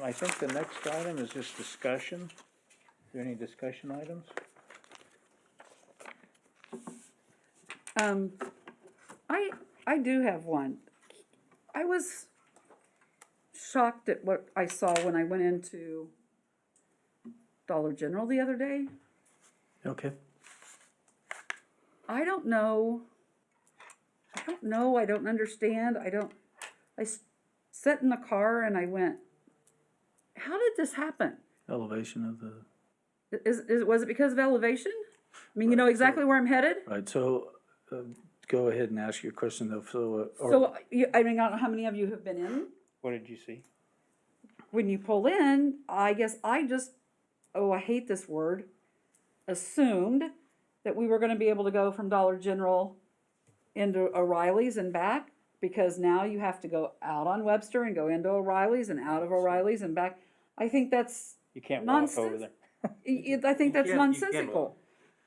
I think the next item is just discussion. Are there any discussion items? I do have one. I was shocked at what I saw when I went into Dollar General the other day. Okay. I don't know, I don't understand, sat in the car and I went, how did this happen? Elevation of the, Was it because of elevation? I mean, you know exactly where I'm headed? right, so, go ahead and ask your question though, So, I mean, I don't know how many of you have been in. What did you see? When you pull in, I guess I just, I hate this word, assumed that we were gonna be able to go from Dollar General into O'Reilly's and back, because now you have to go out on Webster and go into O'Reilly's and out of O'Reilly's and back. I think that's, You can't walk over Nonsense. there. I think that's You can walk. nonsensical.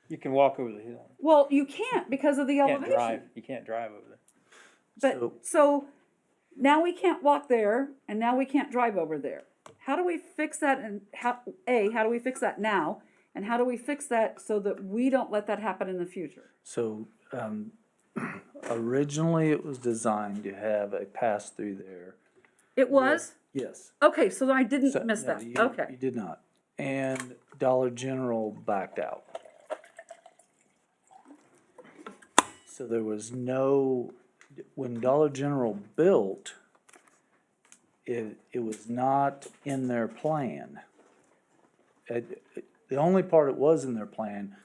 You can walk over the hill. Well, you can't because of the You can't drive, elevation. you can't drive over there. But, so, now we can't walk there, and now we can't drive over there. How do we fix that, and how do we fix that now? And how do we fix that so that we don't let that happen in the future? so, originally it was designed to have a pass through there. It was? Yes. Okay, so I So- didn't miss no, that, you- okay. You did not. And Dollar General backed out. So there was no when Dollar General built, it was not in their plan. The only part it was in their plan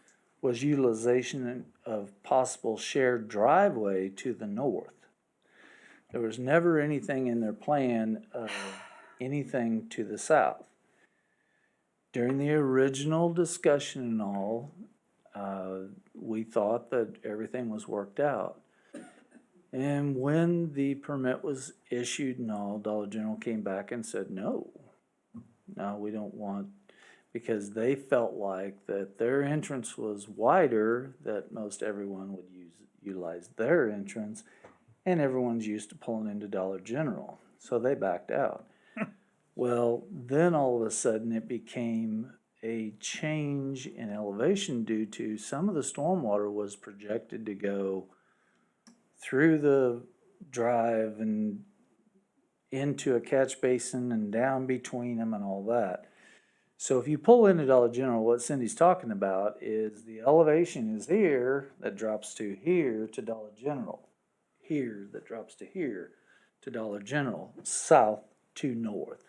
was utilization of possible shared driveway to the north. There was never anything in their plan of anything to the south. During the original discussion and all, we thought that everything was worked out. And when the permit was issued and all, Dollar General came back and said, no, we don't want, because they felt like that their entrance was wider, that most everyone would utilize their entrance, and everyone's used to pulling into Dollar General, so they backed out. Well, then all of a sudden it became a change in elevation due to some of the stormwater was projected to go through the drive and into a catch basin and down between them and all that. So if you pull into Dollar General, what Cindy's talking about is the elevation is here that drops to here to Dollar General. Here that drops to here to Dollar General, south to north.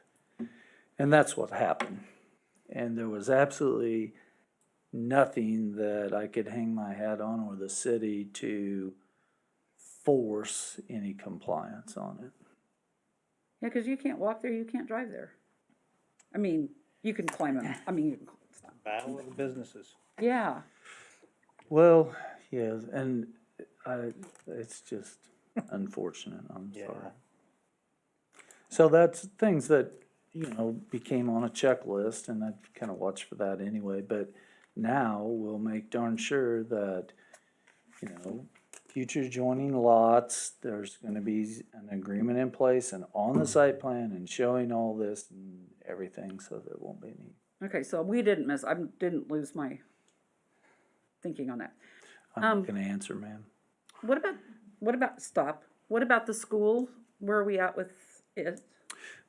And that's what happened. And there was absolutely nothing that I could hang my hat on or the city to force any compliance on it. Yeah, cause you can't walk there, you can't drive there. I mean, you can climb it, I mean, you can, Battle of the businesses. yeah, Well, yeah, and it's just unfortunate, I'm Yeah. sorry. So that's things that, became on a checklist, and I kind of watched for that anyway, but now we'll make darn sure that, future joining lots, there's gonna be an agreement in place and on the site plan and showing all this and everything, so there won't be any. okay, so we didn't miss, I didn't lose my thinking on that. I'm not gonna answer, ma'am. What about, what about the school? Where are we at with it?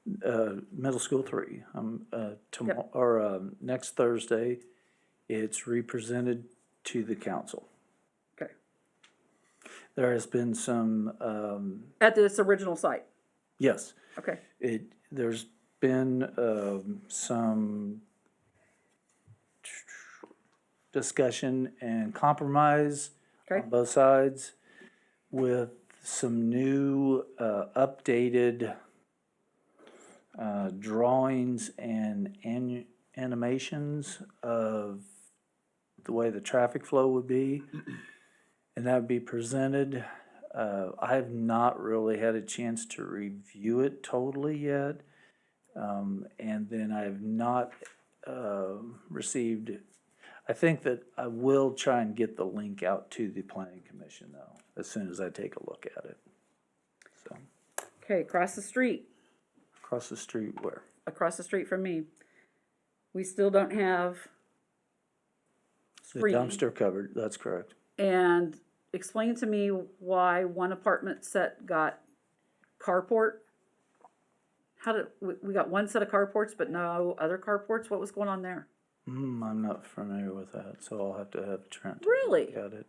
Middle school 3, tomorrow, or, next Thursday, it's represented to the council. Okay, There has been some, at this original site, yes, okay, there's been, some discussion and compromise okay, on both sides with some new, updated, drawings and animations of the way the traffic flow would be. And that would be presented. I have not really had a chance to review it totally yet. And then I have not, received, I think that I will try and get the link out to the planning commission though, as soon as I take a look at it. So, okay, across the street. across the street where? Across the street from me. We still don't have The screening. dumpster covered, that's correct. And explain to me why one apartment set got carport? How did, we got one set of carports, but no other carports? What was going on there? I'm not familiar with that, so I'll have to have Trent take a Really? look at it.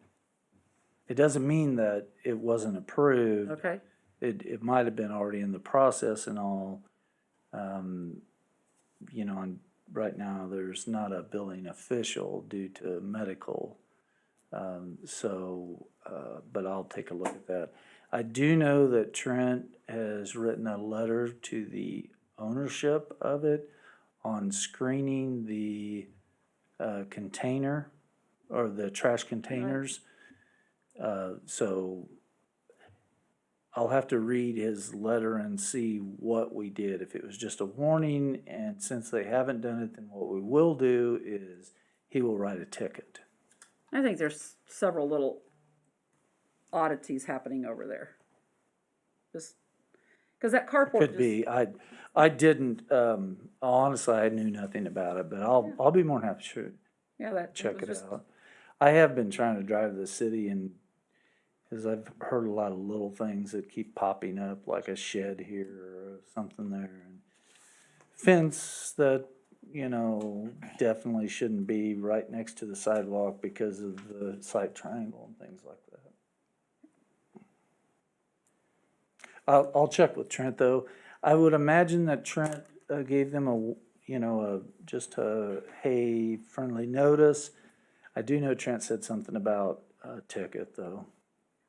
It doesn't mean that it wasn't approved. Okay, It might have been already in the process and all. And right now, there's not a building official due to medical. But I'll take a look at that. I do know that Trent has written a letter to the ownership of it on screening the container or the trash containers. So I'll have to read his letter and see what we did. If it was just a warning, and since they haven't done it, then what we will do is he will write a ticket. I think there's several little oddities happening over there. Just, cause that carport Could just- be. I didn't, honestly, I knew nothing about it, but I'll be more than happy to yeah, that. check was it just- out. I have been trying to drive the city and, cause I've heard a lot of little things that keep popping up, like a shed here or something there. And fence that, definitely shouldn't be right next to the sidewalk because of the site triangle and things like that. I'll check with Trent though. I would imagine that Trent gave them just a, hey, friendly notice. I do know Trent said something about a ticket though.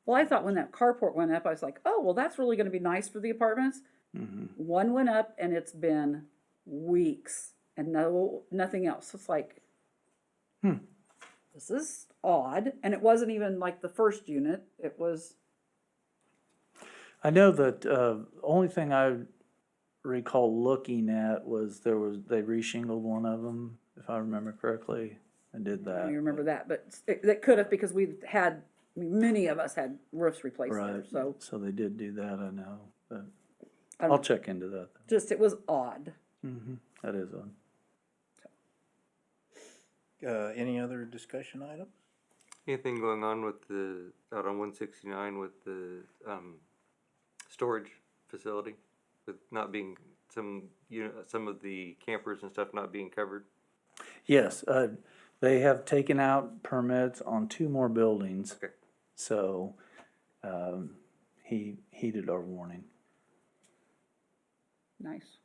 Well, I thought when that carport went up, I was like, oh, well, that's really gonna be nice for the apartments. One went up and it's been weeks and nothing else. It's like, this is odd. And it wasn't even like the first unit. It was, I know that, only thing I recall looking at was they reshingled one of them, if I remember correctly, and did I that. don't remember that, but it could have because we had, many of us had roofs replaced there, Right, so. so they did do that, I know, but I don't- I'll check into that. Just, it was odd. That is on. Any other discussion items? Anything going on with out on 169 with the storage facility, with not being some of the campers and stuff not being covered? Yes, they have taken out permits on 2 more buildings. Okay. So, he heeded our warning. Nice.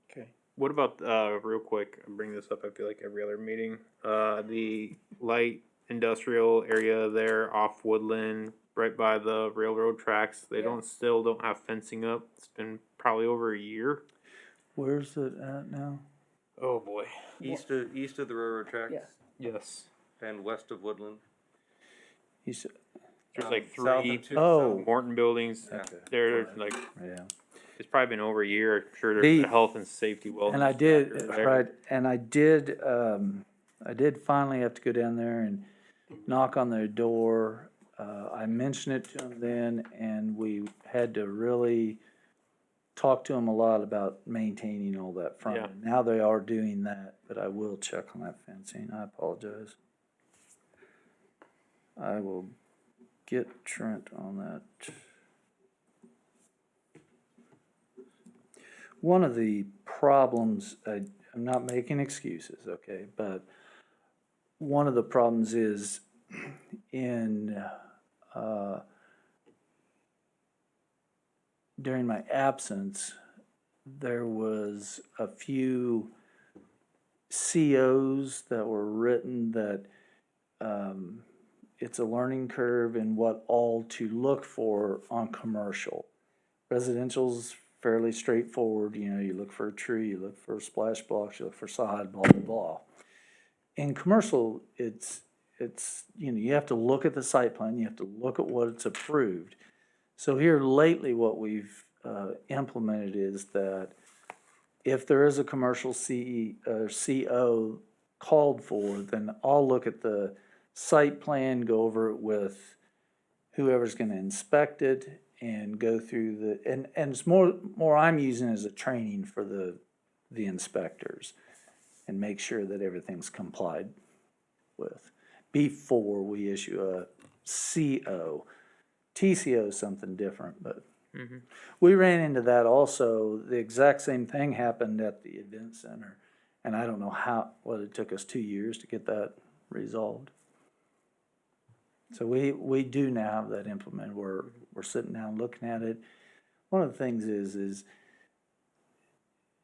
Okay. What about, real quick, I bring this up, I feel like every other meeting, the light industrial area there off Woodland, right by the railroad tracks, they still don't have fencing up. It's been probably over a year. Where's it at now? Oh, boy. East of the railroad tracks Yeah. Yes. and west of Woodland. You said, There's like South 3 of two- oh, Morton buildings. okay. They're like, Yeah. it's probably been over a year. I'm sure The- there's a health and safety wellness. And I did, factor there. right, and I did finally have to go down there and knock on their door. I mentioned it to them then, and we had to really talk to them a lot about maintaining all that front. Yeah. Now they are doing that, but I will check on that fencing. I apologize. I will get Trent on that. One of the problems, I'm not making excuses, okay, but one of the problems is in, during my absence, there was a few COs that were written that, it's a learning curve in what all to look for on commercial. Residential's fairly straightforward, you look for a tree, you look for splash blocks, you look for sod, blah, blah, blah. In commercial, it's, you have to look at the site plan, you have to look at what it's approved. So here lately, what we've, implemented is that if there is a commercial CO called for, then I'll look at the site plan, go over it with whoever's gonna inspect it, and go through and it's more I'm using as a training for the inspectors, and make sure that everything's complied with before we issue a CO. TCO is something different, but we ran into that also. The exact same thing happened at the event center, and I don't know it took us 2 years to get that resolved. So we do now have that implemented. We're sitting down looking at it. One of the things is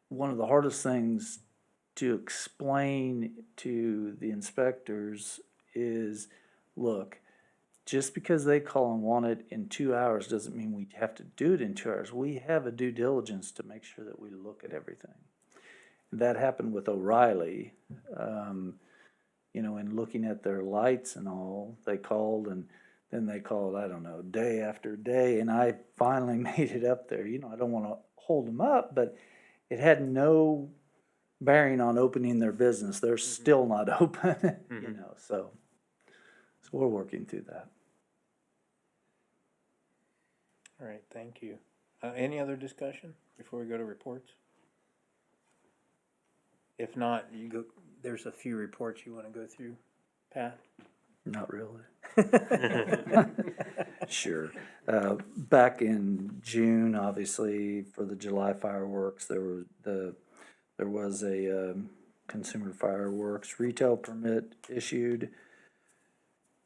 one of the hardest things to explain to the inspectors is, look, just because they call and want it in 2 hours doesn't mean we have to do it in 2 hours. We have a due diligence to make sure that we look at everything. That happened with O'Reilly. In looking at their lights and all, they called, and then they called, I don't know, day after day, and I finally made it up there. I don't want to hold them up, but it had no bearing on opening their business. They're still not open, so we're working through that. All right, thank you. Any other discussion before we go to reports? If not, there's a few reports you want to go through, Pat? Not really. Sure. Back in June, obviously, for the July fireworks, there was a consumer fireworks retail permit issued.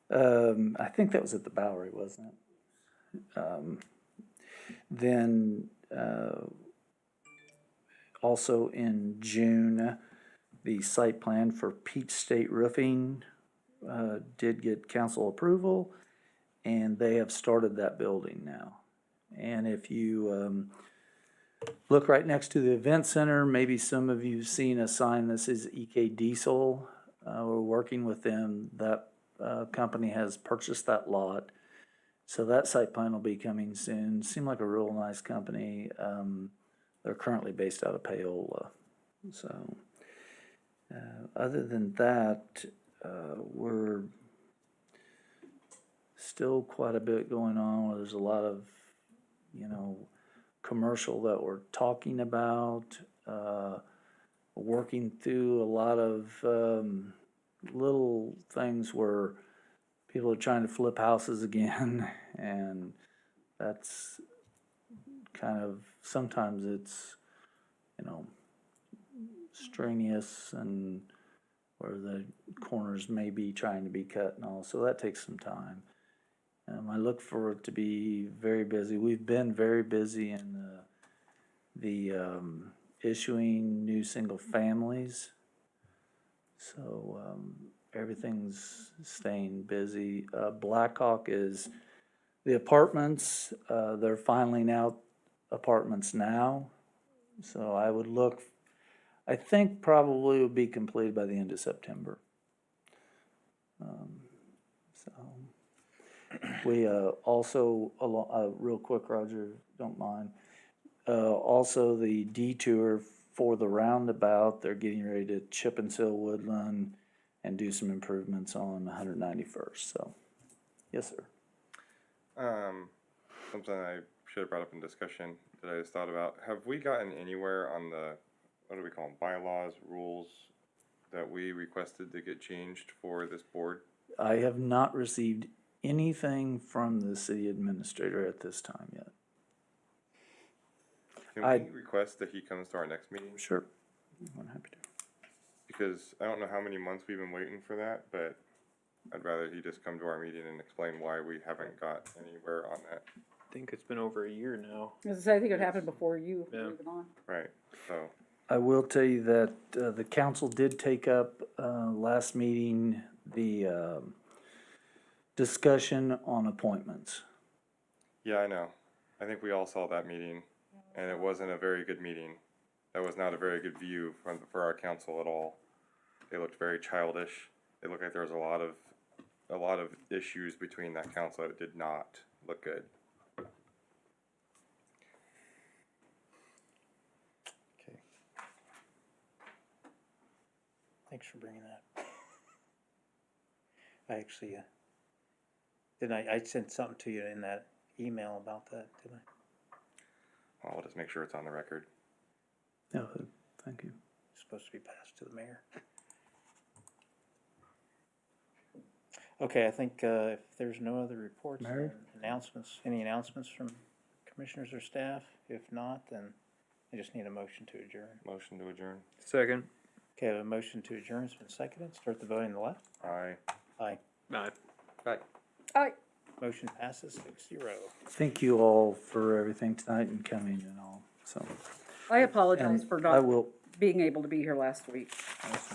I think that was at the Bowery, wasn't it? Then, also in June, the site plan for Peach State Roofing, did get council approval, and they have started that building now. And if you, look right next to the event center, maybe some of you've seen a sign that says EK Diesel. We're working with them. That company has purchased that lot. So that site plan will be coming soon. Seemed like a real nice company. They're currently based out of Paola. So, other than that, we're still quite a bit going on. There's a lot of, commercial that we're talking about, working through a lot of little things where people are trying to flip houses again, and that's kind of, sometimes it's, strenuous, and where the corners may be trying to be cut and all, so that takes some time. I look for it to be very busy. We've been very busy in the issuing new single families. So everything's staying busy. Blackhawk is the apartments. They're filing out apartments now. So I would look, I think probably will be completed by the end of September. We also, real quick, Roger, don't mind. Also, the detour for the roundabout, they're getting ready to chip and seal Woodland and do some improvements on 191st. So, yes, sir. Something I should have brought up in discussion that I just thought about. Have we gotten anywhere on the, what do we call them, bylaws, rules that we requested to get changed for this board? I have not received anything from the city administrator at this time yet. Can I- we request that he comes to our next meeting? Sure. I'm happy to. Because I don't know how many months we've been waiting for that, but I'd rather he just come to our meeting and explain why we haven't got anywhere on that. I think it's been over a year now. As I say, I think it happened before you Yeah. were even on. Right, so, I will tell you that the council did take up last meeting the discussion on appointments. yeah, I know. I think we all saw that meeting, and it wasn't a very good meeting. That was not a very good view for our council at all. They looked very childish. It looked like there was a lot of issues between that council that did not look good. Okay. Thanks for bringing that. I actually, I sent something to you in that email about that, didn't I? I'll just make sure it's on the record. No, thank you. It's supposed to be passed to the mayor. Okay, I think if there's no other reports, Mary? announcements, any announcements from commissioners or staff? If not, then I just need a motion to adjourn. Motion to adjourn. Second. Okay, I have a motion to adjourn has been seconded. Start the voting on the left. Aye. Aye. Aye. Aye. Motion passes 6-0. Thank you all for everything tonight and coming and all, so. I apologize And for I not will, being able to be here last week. That's